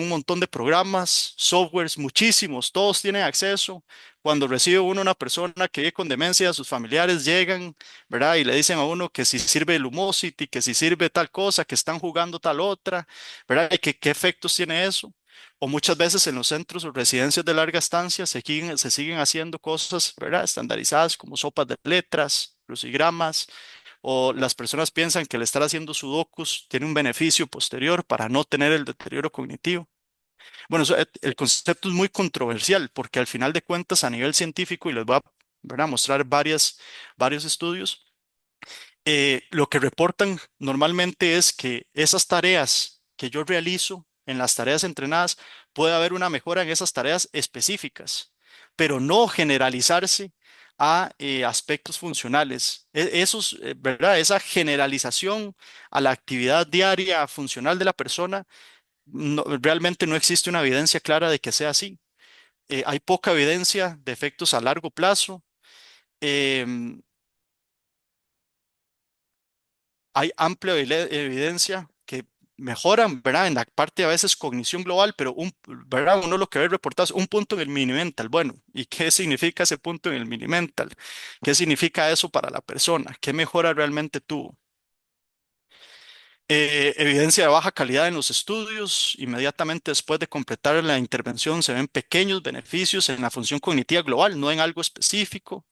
montón de programas, softwares, muchísimos, todos tienen acceso. Cuando recibe uno una persona que vive con demencia, sus familiares llegan, ¿verdad? Y le dicen a uno que si sirve el Lumosity, que si sirve tal cosa, que están jugando tal otra, ¿verdad? Y que qué efectos tiene eso. O muchas veces en los centros o residencias de larga estancia se siguen haciendo cosas, ¿verdad? Estandarizadas como sopas de letras, crucigramas, o las personas piensan que el estar haciendo sudokus tiene un beneficio posterior para no tener el deterioro cognitivo. Bueno, el concepto es muy controversial porque al final de cuentas a nivel científico, y les voy a, ¿verdad?, mostrar varios estudios, lo que reportan normalmente es que esas tareas que yo realizo en las tareas entrenadas, puede haber una mejora en esas tareas específicas, pero no generalizarse a aspectos funcionales. ¿Verdad? Esa generalización a la actividad diaria funcional de la persona, realmente no existe una evidencia clara de que sea así. Hay poca evidencia de efectos a largo plazo. em, Hay amplia evidencia que mejoran, ¿verdad? En la parte a veces cognición global, pero ¿verdad? Uno lo que ve reportado es un punto en el mini mental. Bueno, ¿y qué significa ese punto en el mini mental? ¿Qué significa eso para la persona? ¿Qué mejora realmente tuvo? Evidencia de baja calidad en los estudios. Inmediatamente después de completar la intervención se ven pequeños beneficios en la función cognitiva global, no en algo específico.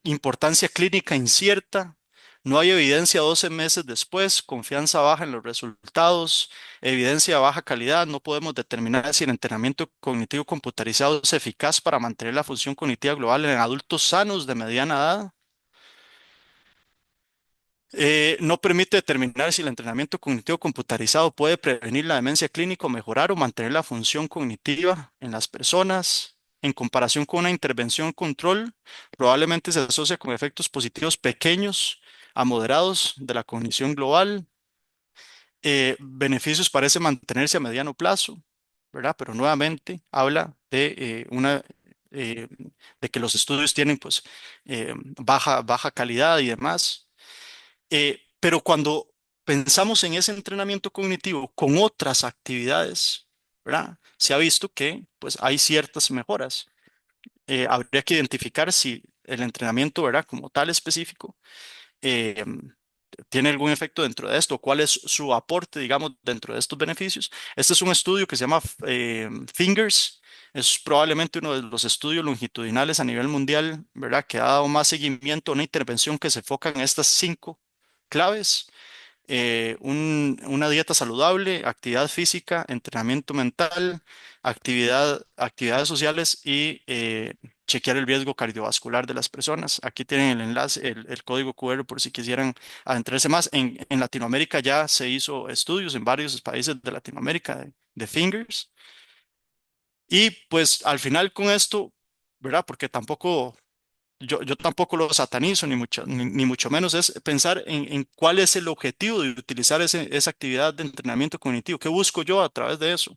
Importancia clínica incierta, no hay evidencia 12 meses después, confianza baja en los resultados, evidencia de baja calidad, no podemos determinar si el entrenamiento cognitivo computarizado es eficaz para mantener la función cognitiva global en adultos sanos de mediana edad. No permite determinar si el entrenamiento cognitivo computarizado puede prevenir la demencia clínica o mejorar o mantener la función cognitiva en las personas. En comparación con una intervención control, probablemente se asocia con efectos positivos pequeños a moderados de la cognición global. Beneficios parece mantenerse a mediano plazo, ¿verdad? Pero nuevamente habla eh, de que los estudios tienen pues baja calidad y demás. Pero cuando pensamos en ese entrenamiento cognitivo con otras actividades, ¿verdad? Se ha visto que pues hay ciertas mejoras. Habría que identificar si el entrenamiento, ¿verdad?, como tal específico, eh, tiene algún efecto dentro de esto, cuál es su aporte, digamos, dentro de estos beneficios. Este es un estudio que se llama FINGERS. Es probablemente uno de los estudios longitudinales a nivel mundial, ¿verdad?, que ha dado más seguimiento a una intervención que se enfoca en estas 5 claves: una dieta saludable, actividad física, entrenamiento mental, actividades sociales y chequear el riesgo cardiovascular de las personas. Aquí tienen el enlace, el código QR por si quisieran adentrarse más. En Latinoamérica ya se hizo estudios en varios países de Latinoamérica de Fingers. Y pues al final con esto, ¿verdad? Porque tampoco yo tampoco lo satanizo, ni mucho menos, es pensar en cuál es el objetivo de utilizar esa actividad de entrenamiento cognitivo. ¿Qué busco yo a través de eso?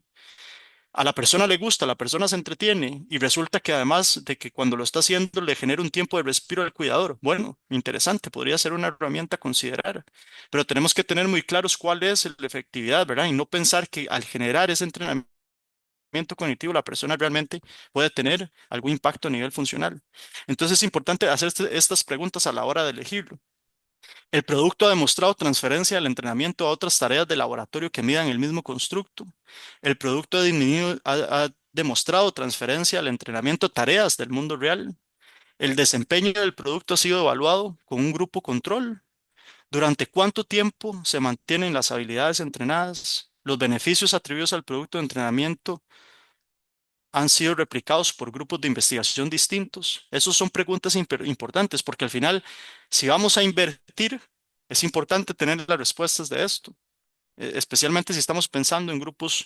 A la persona le gusta, la persona se entretiene y resulta que además de que cuando lo está haciendo le genera un tiempo de respiro al cuidador. Bueno, interesante, podría ser una herramienta a considerar, pero tenemos que tener muy claros cuál es la efectividad, ¿verdad? Y no pensar que al generar ese entrenamiento cognitivo, la persona realmente puede tener algún impacto a nivel funcional. Entonces es importante hacer estas preguntas a la hora de elegirlo. ¿El producto ha demostrado transferencia del entrenamiento a otras tareas de laboratorio que midan el mismo constructo? ¿El producto ha demostrado transferencia al entrenamiento a tareas del mundo real? ¿El desempeño del producto ha sido evaluado con un grupo control? ¿Durante cuánto tiempo se mantienen las habilidades entrenadas? ¿Los beneficios atribuidos al producto de entrenamiento han sido replicados por grupos de investigación distintos? Esas son preguntas importantes porque al final, si vamos a invertir Es importante tener las respuestas de esto, especialmente si estamos pensando en grupos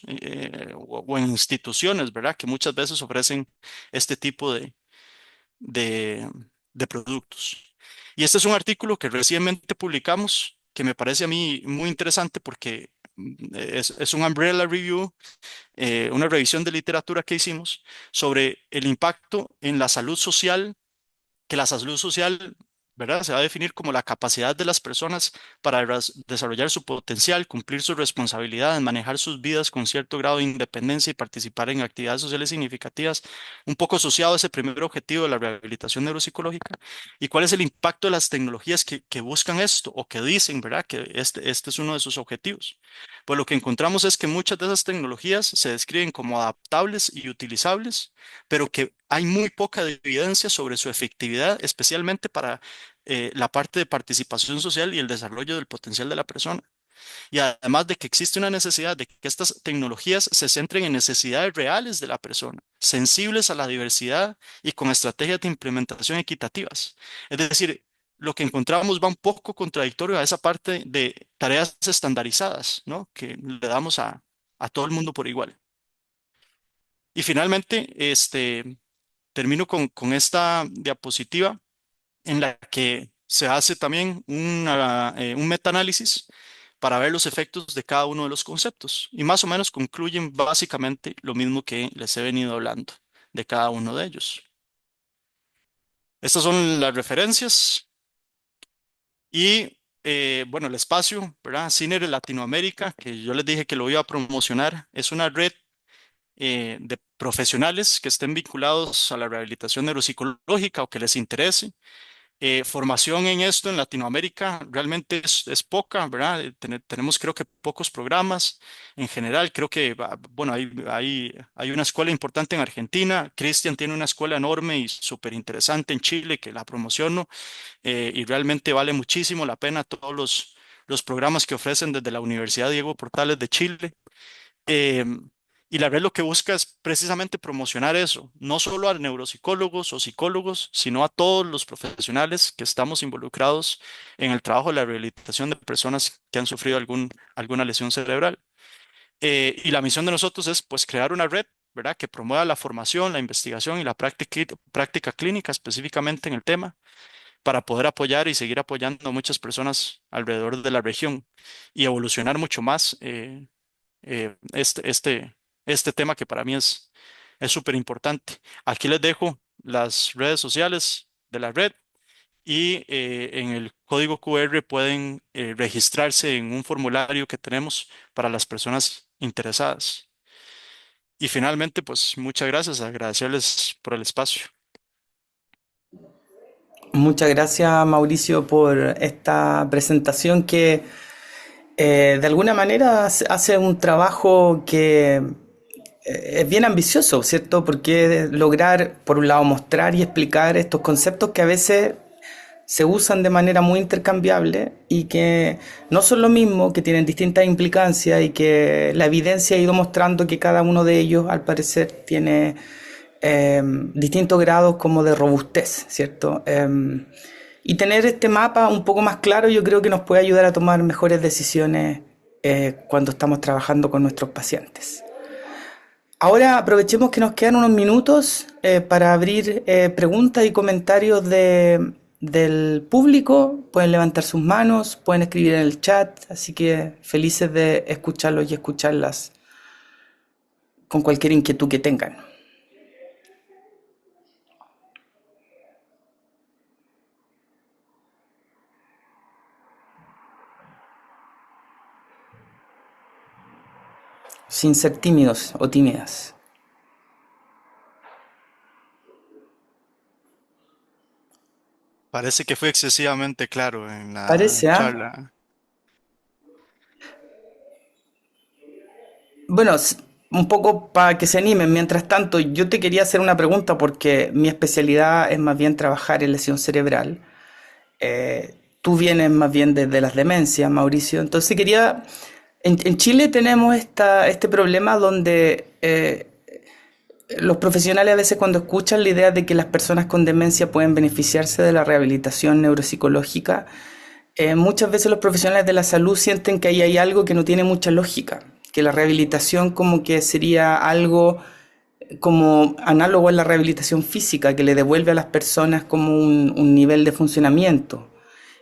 o en instituciones, ¿verdad? Que muchas veces ofrecen este tipo de, de productos. Y este es un artículo que recientemente publicamos que me parece a mí muy interesante porque es un umbrella review, una revisión de literatura que hicimos sobre el impacto en la salud social, que la salud social, ¿verdad? Se va a definir como la capacidad de las personas para desarrollar su potencial, cumplir sus responsabilidades, manejar sus vidas con cierto grado de independencia y participar en actividades sociales significativas, un poco asociado a ese primer objetivo de la rehabilitación neuropsicológica. ¿Y cuál es el impacto de las tecnologías que buscan esto o que dicen, ¿verdad? Que este es uno de sus objetivos. Pues lo que encontramos es que muchas de esas tecnologías se describen como adaptables y utilizables, pero que hay muy poca evidencia sobre su efectividad, especialmente para la parte de participación social y el desarrollo del potencial de la persona. Y además de que existe una necesidad de que estas tecnologías se centren en necesidades reales de la persona, sensibles a la diversidad y con estrategias de implementación equitativas. Es decir, lo que encontramos va un poco contradictorio a esa parte de tareas estandarizadas, ¿no? Que le damos a todo el mundo por igual. Y finalmente, termino con esta diapositiva en la que se hace también un metaanálisis para ver los efectos de cada uno de los conceptos. Y más o menos concluyen básicamente lo mismo que les he venido hablando de cada uno de ellos. Estas son las referencias y, bueno, el espacio, ¿verdad? CINER Latinoamérica, que yo les dije que lo iba a promocionar, es una red de profesionales que estén vinculados a la rehabilitación neuropsicológica o que les interese. Formación en esto en Latinoamérica realmente es poca, ¿verdad? Tenemos creo que pocos programas en general. Creo que, bueno, hay una escuela importante en Argentina. Cristian tiene una escuela enorme y súper interesante en Chile que la promociono y realmente vale muchísimo la pena todos los programas que ofrecen desde la Universidad Diego Portales de Chile. Eh, y la red lo que busca es precisamente promocionar eso, no solo a neuropsicólogos o psicólogos, sino a todos los profesionales que estamos involucrados en el trabajo de la rehabilitación de personas que han sufrido alguna lesión cerebral. Y la misión de nosotros es pues crear una red, ¿verdad? Que promueva la formación, la investigación y la práctica clínica específicamente en el tema para poder apoyar y seguir apoyando a muchas personas alrededor de la región y evolucionar mucho más. Eh, este, este, este tema que para mí es súper importante. Aquí les dejo las redes sociales de la red y en el código QR pueden registrarse en un formulario que tenemos para las personas interesadas. Y finalmente, pues muchas gracias, agradecerles por el espacio. Muchas gracias, Mauricio, por esta presentación que de alguna manera hace un trabajo que es bien ambicioso, ¿cierto? Porque es lograr, por un lado, mostrar y explicar estos conceptos que a veces se usan de manera muy intercambiable y que no son lo mismo, que tienen distintas implicancias y que la evidencia ha ido mostrando que cada uno de ellos, al parecer, tiene distintos grados como de robustez, ¿cierto? Y tener este mapa un poco más claro yo creo que nos puede ayudar a tomar mejores decisiones cuando estamos trabajando con nuestros pacientes. Ahora aprovechemos que nos quedan unos minutos para abrir preguntas y comentarios del público. Pueden levantar sus manos, pueden escribir en el chat, así que felices de escucharlos y escucharlas con cualquier inquietud que tengan. Sin ser tímidos o tímidas. Parece que fue excesivamente claro en la Parece, ¿ah? charla. Bueno, un poco para que se animen. Mientras tanto, yo te quería hacer una pregunta porque mi especialidad es más bien trabajar en lesión cerebral. Tú vienes más bien desde las demencias, Mauricio. Entonces quería... En Chile tenemos este problema donde los profesionales a veces cuando escuchan la idea de que las personas con demencia pueden beneficiarse de la rehabilitación neuropsicológica, Muchas veces los profesionales de la salud sienten que ahí hay algo que no tiene mucha lógica, que la rehabilitación como que sería algo como análogo a la rehabilitación física, que le devuelve a las personas como un nivel de funcionamiento.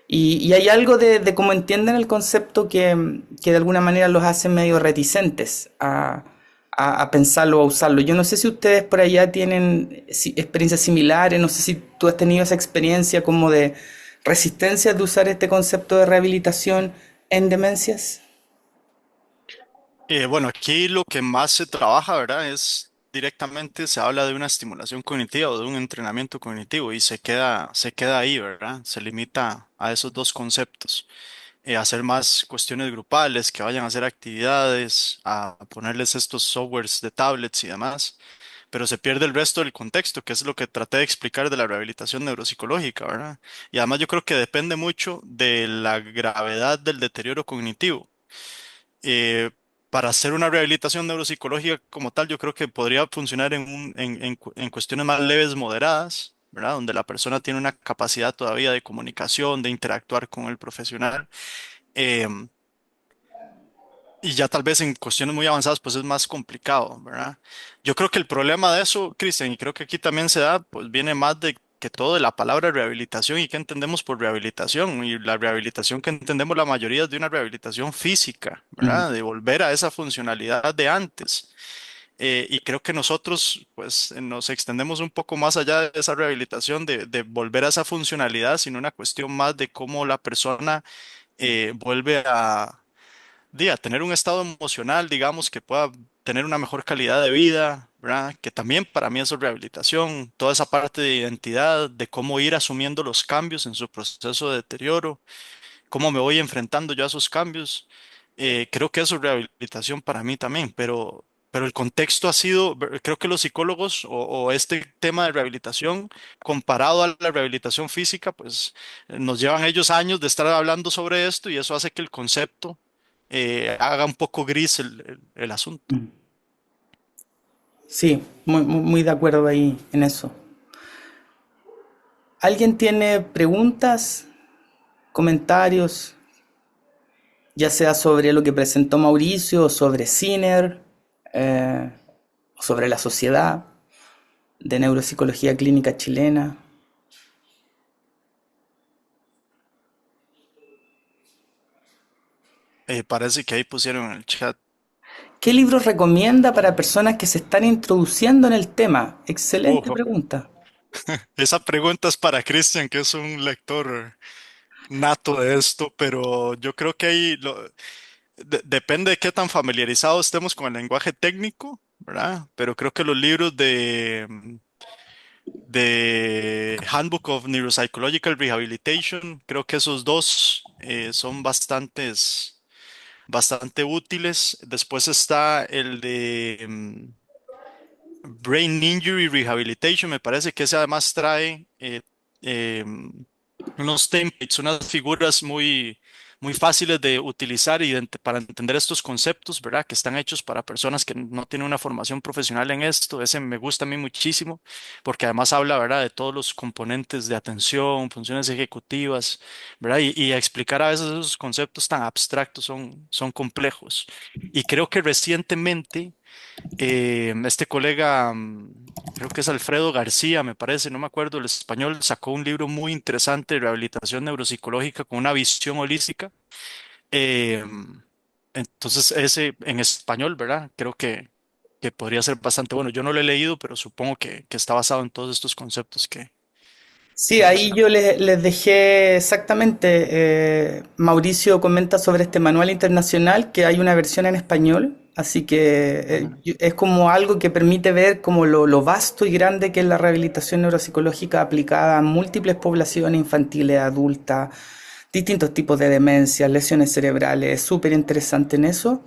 Y hay algo de cómo entienden el concepto que de alguna manera los hace medio reticentes a pensarlo o a usarlo. Yo no sé si ustedes por allá tienen experiencias similares, no sé si tú has tenido esa experiencia como de resistencia de usar este concepto de rehabilitación en demencias. Bueno, aquí lo que más se trabaja, ¿verdad? Es directamente se habla de una estimulación cognitiva o de un entrenamiento cognitivo y se queda ahí, ¿verdad? Se limita a esos dos conceptos. Hacer más cuestiones grupales, que vayan a hacer actividades, a ponerles estos softwares de tablets y demás, pero se pierde el resto del contexto, que es lo que traté de explicar de la rehabilitación neuropsicológica, ¿verdad? Y además yo creo que depende mucho de la gravedad del deterioro cognitivo. eh, para hacer una rehabilitación neuropsicológica como tal, yo creo que podría funcionar en cuestiones más leves, moderadas, ¿verdad? Donde la persona tiene una capacidad todavía de comunicación, de interactuar con el profesional. em, y ya tal vez en cuestiones muy avanzadas, pues es más complicado, ¿verdad? Yo creo que el problema de eso, Cristian, y creo que aquí también se da, pues viene más de que todo de la palabra rehabilitación y qué entendemos por rehabilitación. Y la rehabilitación que entendemos la mayoría es de una rehabilitación física, Mm. ¿verdad? De volver a esa funcionalidad de antes. Y creo que nosotros, pues, nos extendemos un poco más allá de esa rehabilitación, de volver a esa funcionalidad, sino una cuestión más de cómo la persona vuelve a tener un estado emocional, digamos, que pueda tener una mejor calidad de vida, ¿verdad? Que también para mí eso es rehabilitación, toda esa parte de identidad, de cómo ir asumiendo los cambios en su proceso de deterioro, cómo me voy enfrentando yo a esos cambios. Creo que eso es rehabilitación para mí también, pero el contexto ha sido, creo que los psicólogos o este tema de rehabilitación comparado a la rehabilitación física, pues nos llevan ellos años de estar hablando sobre esto y eso hace que el concepto haga un poco gris el asunto. Sí, muy de acuerdo ahí en eso. ¿Alguien tiene preguntas, comentarios, ya sea sobre lo que presentó Mauricio, o sobre Sinner, o sobre la Sociedad de Neuropsicología Clínica Chilena? Parece que ahí pusieron en el chat. ¿Qué libros recomienda para personas que se están introduciendo en el tema? Excelente Ojo, pregunta. esa pregunta es para Christian, que es un lector nato de esto, pero yo creo que ahí depende de qué tan familiarizados estemos con el lenguaje técnico, ¿verdad? Pero creo que los libros de Handbook of Neuropsychological Rehabilitation, creo que esos dos son bastante útiles. Después está el de Brain Injury Rehabilitation, me parece que ese además trae unos templates, unas figuras muy fáciles de utilizar y para entender estos conceptos, ¿verdad? Que están hechos para personas que no tienen una formación profesional en esto. Ese me gusta a mí muchísimo porque además habla, ¿verdad? De todos los componentes de atención, funciones ejecutivas, ¿verdad? Y a explicar a veces esos conceptos tan abstractos son complejos. Y creo que recientemente este colega, creo que es Alfredo García, me parece, no me acuerdo el español, sacó un libro muy interesante de rehabilitación neuropsicológica con una visión holística. Eh, entonces, ese en español, ¿verdad? Creo que podría ser bastante bueno. Yo no lo he leído, pero supongo que está basado en todos estos conceptos Sí, que ahí mencioné. yo les dejé exactamente. Mauricio comenta sobre este manual internacional que hay una versión en español, así que Ujú. es como algo que permite ver como lo vasto y grande que es la rehabilitación neuropsicológica aplicada a múltiples poblaciones infantiles, adultas, distintos tipos de demencias, lesiones cerebrales. Es súper interesante en eso.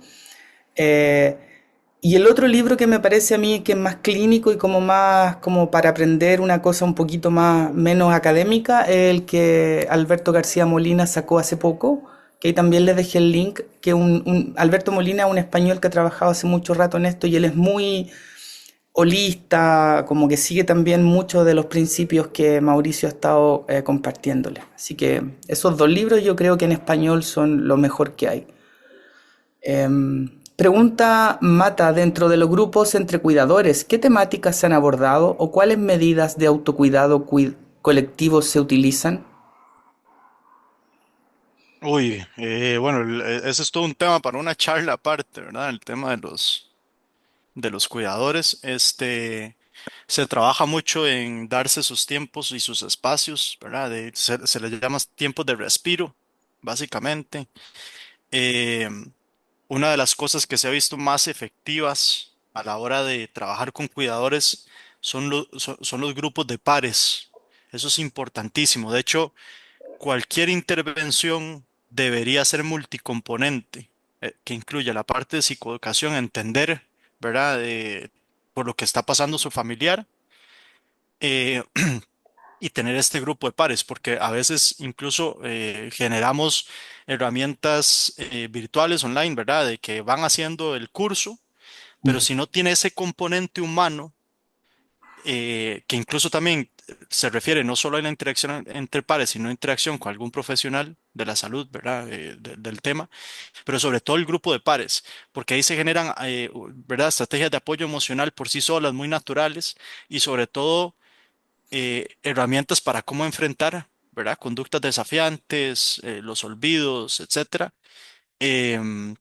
Eh, y el otro libro que me parece a mí que es más clínico y como más como para aprender una cosa un poquito más menos académica es el que Alberto García Molina sacó hace poco, que ahí también les dejé el link, que Alberto Molina es un español que ha trabajado hace mucho rato en esto y él es muy holista, como que sigue también muchos de los principios que Mauricio ha estado compartiéndole. Así que esos dos libros yo creo que en español son lo mejor que hay. Pregunta Mata, dentro de los grupos entre cuidadores, ¿qué temáticas se han abordado o cuáles medidas de autocuidado colectivo se utilizan? Uy, bueno, ese es todo un tema para una charla aparte, ¿verdad? El tema de los cuidadores. Se trabaja mucho en darse sus tiempos y sus espacios, ¿verdad? Se les llama tiempos de respiro, básicamente. Eh, una de las cosas que se ha visto más efectivas a la hora de trabajar con cuidadores son los grupos de pares. Eso es importantísimo. De hecho, cualquier intervención debería ser multicomponente, que incluya la parte de psicoeducación, entender, ¿verdad? Por lo que está pasando su familiar, eh, y tener este grupo de pares, porque a veces incluso generamos herramientas virtuales online, ¿verdad? De que van haciendo el curso, pero si no tiene ese componente humano, que incluso también se refiere no solo a la interacción entre pares, sino interacción con algún profesional de la salud, ¿verdad? Del tema, pero sobre todo el grupo de pares, porque ahí se generan, ¿verdad? Estrategias de apoyo emocional por sí solas, muy naturales, y sobre todo herramientas para cómo enfrentar, ¿verdad? Conductas desafiantes, los olvidos, etcétera. Em,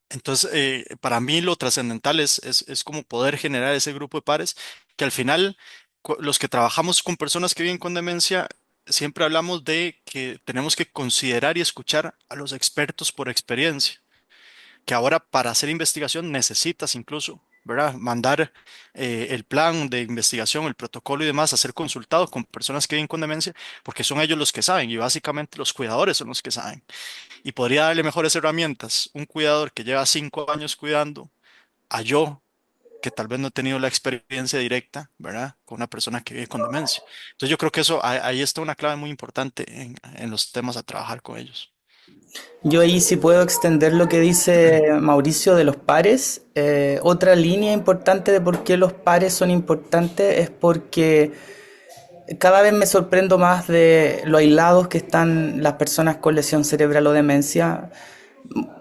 entonces, para mí lo trascendental es como poder generar ese grupo de pares que al final, los que trabajamos con personas que viven con demencia, siempre hablamos de que tenemos que considerar y escuchar a los expertos por experiencia, que ahora para hacer investigación necesitas incluso, ¿verdad? Mandar el plan de investigación, el protocolo y demás a ser consultado con personas que viven con demencia, porque son ellos los que saben y básicamente los cuidadores son los que saben. Y podría darle mejores herramientas un cuidador que lleva 5 años cuidando a yo, que tal vez no he tenido la experiencia directa, ¿verdad? Con una persona que vive con demencia. Entonces yo creo que eso, ahí está una clave muy importante en los temas a trabajar con ellos. Yo ahí sí puedo extender lo que dice Mauricio de los pares. Otra línea importante de por qué los pares son importantes es porque cada vez me sorprendo más de lo aislados que están las personas con lesión cerebral o demencia.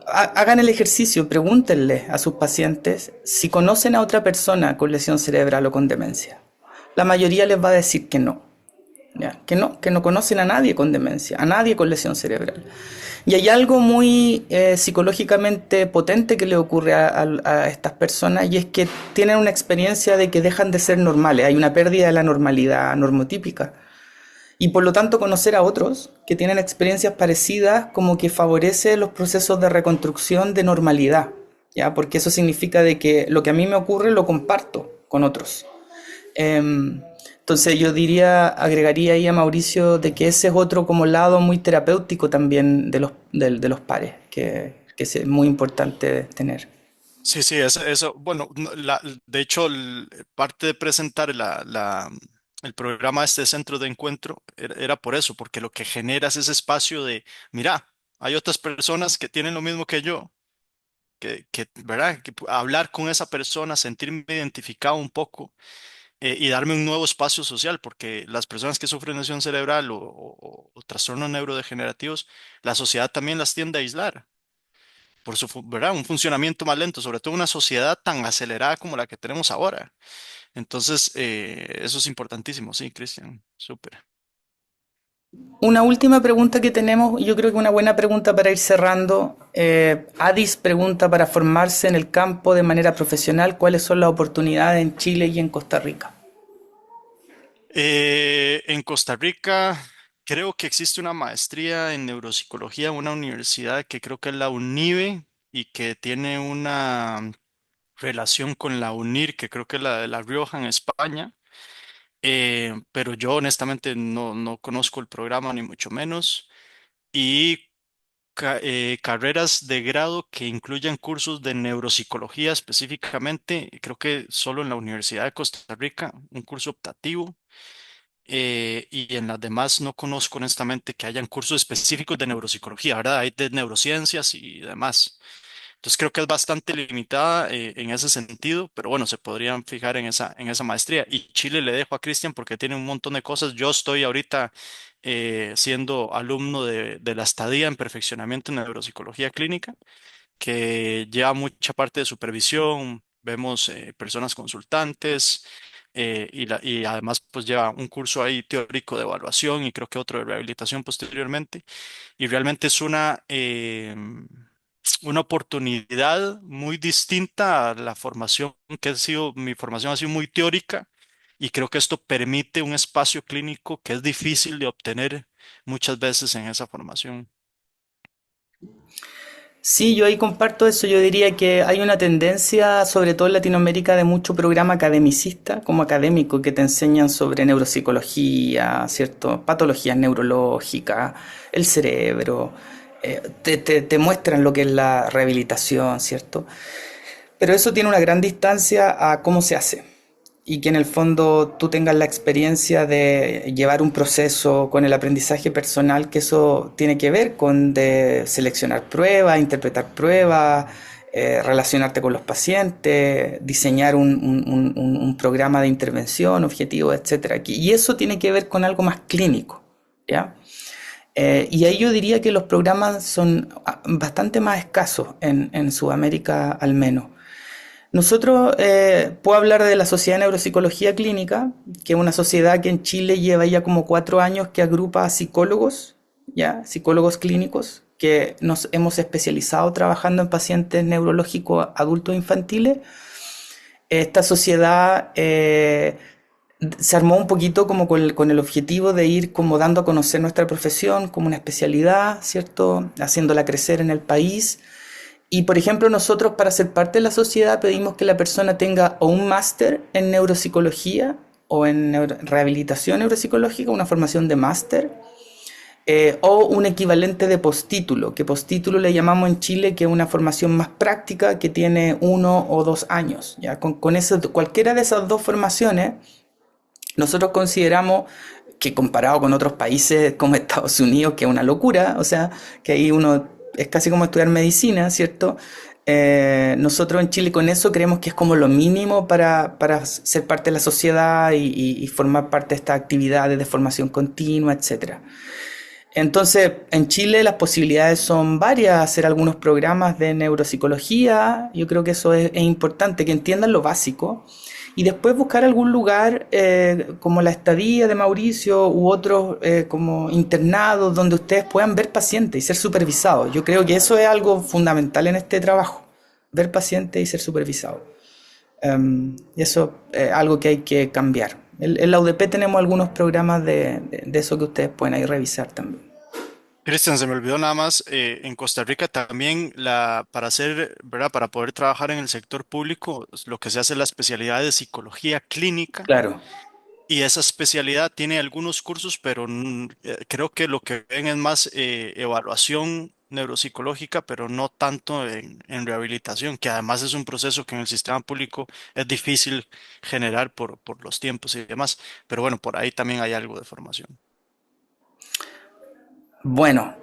Hagan el ejercicio, pregúntenle a sus pacientes si conocen a otra persona con lesión cerebral o con demencia. La mayoría les va a decir que no. ¿Ya? Que no conocen a nadie con demencia, a nadie con lesión cerebral. Y hay algo muy psicológicamente potente que le ocurre a estas personas y es que tienen una experiencia de que dejan de ser normales, hay una pérdida de la normalidad normotípica. Y por lo tanto conocer a otros que tienen experiencias parecidas como que favorece los procesos de reconstrucción de normalidad, ¿ya? Porque eso significa de que lo que a mí me ocurre lo comparto con otros. Entonces yo diría, agregaría ahí a Mauricio de que ese es otro como lado muy terapéutico también de los pares, que es muy importante tener. Sí, sí, eso, bueno, de hecho, parte de presentar el programa de este centro de encuentro era por eso, porque lo que genera es ese espacio de, mira, hay otras personas que tienen lo mismo que yo, ¿verdad? Hablar con esa persona, sentirme identificado un poco, y darme un nuevo espacio social, porque las personas que sufren lesión cerebral o trastornos neurodegenerativos, la sociedad también las tiende a aislar por ¿verdad? Un funcionamiento más lento, sobre todo en una sociedad tan acelerada como la que tenemos ahora. Entonces, eso es importantísimo, sí, Cristian, súper. Una última pregunta que tenemos, yo creo que una buena pregunta para ir cerrando. Adis pregunta para formarse en el campo de manera profesional, ¿cuáles son las oportunidades en Chile y en Costa Rica? En Costa Rica, creo que existe una maestría en neuropsicología en una universidad que creo que es la UNIBE y que tiene una relación con la UNIR, que creo que es la de La Rioja en España. Pero yo honestamente no conozco el programa ni mucho menos. Y carreras de grado que incluyan cursos de neuropsicología específicamente, creo que solo en la Universidad de Costa Rica, un curso optativo, y en las demás no conozco honestamente que hayan cursos específicos de neuropsicología, ¿verdad? Hay de neurociencias y demás, Entonces creo que es bastante limitada en ese sentido, pero bueno, se podrían fijar en esa maestría. Y Chile le dejo a Cristian porque tiene un montón de cosas. Yo estoy ahorita siendo alumno de la estadía en perfeccionamiento en neuropsicología clínica, que lleva mucha parte de supervisión. Vemos personas consultantes y además pues lleva un curso ahí teórico de evaluación y creo que otro de rehabilitación posteriormente. Y realmente es una oportunidad muy distinta a la formación que ha sido, mi formación ha sido muy teórica y creo que esto permite un espacio clínico que es difícil de obtener muchas veces en esa formación. Sí, yo ahí comparto eso. Yo diría que hay una tendencia, sobre todo en Latinoamérica, de mucho programa academicista, como académico, que te enseñan sobre neuropsicología, ¿cierto? Patologías neurológicas, el cerebro, te muestran lo que es la rehabilitación, ¿cierto? Pero eso tiene una gran distancia a cómo se hace. Y que en el fondo tú tengas la experiencia de llevar un proceso con el aprendizaje personal, que eso tiene que ver con de seleccionar pruebas, interpretar pruebas, relacionarte con los pacientes, diseñar un programa de intervención, objetivos, etcétera. Y eso tiene que ver con algo más clínico, ¿ya? Y ahí yo diría que los programas son bastante más escasos en Sudamérica al menos. Nosotros, puedo hablar de la Sociedad de Neuropsicología Clínica, que es una sociedad que en Chile lleva ya como 4 años que agrupa a psicólogos, ya, psicólogos clínicos, que nos hemos especializado trabajando en pacientes neurológicos adultos e infantiles. Esta sociedad se armó un poquito como con el objetivo de ir como dando a conocer nuestra profesión como una especialidad, ¿cierto? Haciéndola crecer en el país. Y por ejemplo, nosotros para ser parte de la sociedad pedimos que la persona tenga o un máster en neuropsicología o en rehabilitación neuropsicológica, una formación de máster, o un equivalente de postítulo, que postítulo le llamamos en Chile, que es una formación más práctica que tiene 1 o 2 años. ¿Ya? Con eso, cualquiera de esas dos formaciones, nosotros consideramos que comparado con otros países como Estados Unidos, que es una locura, o sea, que ahí uno es casi como estudiar medicina, ¿cierto? Nosotros en Chile con eso creemos que es como lo mínimo para ser parte de la sociedad y formar parte de estas actividades de formación continua, etcétera. Entonces, en Chile las posibilidades son varias, hacer algunos programas de neuropsicología, yo creo que eso es importante, que entiendan lo básico, y después buscar algún lugar como la estadía de Mauricio u otros como internados donde ustedes puedan ver pacientes y ser supervisados. Yo creo que eso es algo fundamental en este trabajo, ver pacientes y ser supervisados. Y eso es algo que hay que cambiar. En la UDP tenemos algunos programas de eso que ustedes pueden ahí revisar también. Cristian, se me olvidó nada más, en Costa Rica también para hacer, ¿verdad? Para poder trabajar en el sector público, lo que se hace es la especialidad de psicología clínica. Claro. Y esa especialidad tiene algunos cursos, pero creo que lo que ven es más evaluación neuropsicológica, pero no tanto en rehabilitación, que además es un proceso que en el sistema público es difícil generar por los tiempos y demás. Pero bueno, por ahí también hay algo de formación. Bueno,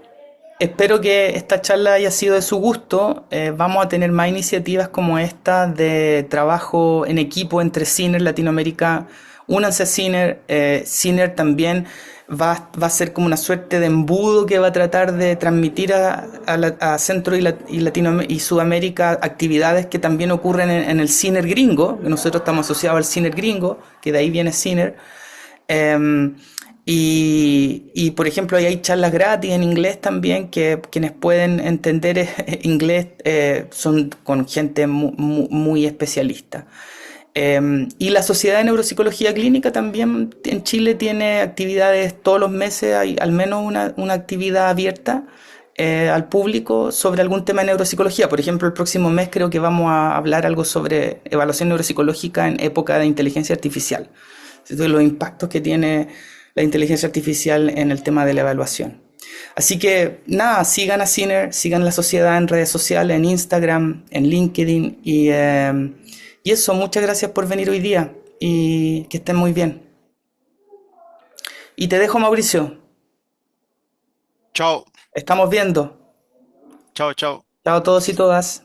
espero que esta charla haya sido de su gusto. Vamos a tener más iniciativas como esta de trabajo en equipo entre CINER Latinoamérica. Únanse a CINER. CINER también va a ser como una suerte de embudo que va a tratar de transmitir a Centro y Sudamérica actividades que también ocurren en el CINER gringo, que nosotros estamos asociados al CINER gringo, que de ahí viene CINER. Eh, por ejemplo, ahí hay charlas gratis en inglés también, que quienes pueden entender inglés son con gente muy especialista. Y la Sociedad de Neuropsicología Clínica también en Chile tiene actividades todos los meses, hay al menos una actividad abierta al público sobre algún tema de neuropsicología. Por ejemplo, el próximo mes creo que vamos a hablar algo sobre evaluación neuropsicológica en época de inteligencia artificial. Entonces, los impactos que tiene la inteligencia artificial en el tema de la evaluación. Así que nada, sigan a Ciner, sigan la sociedad en redes sociales, en Instagram, en LinkedIn y eso, muchas gracias por venir hoy día y que estén muy bien. Y te dejo, Mauricio, Chao, estamos viendo. chao, chao. Chao a todos y todas.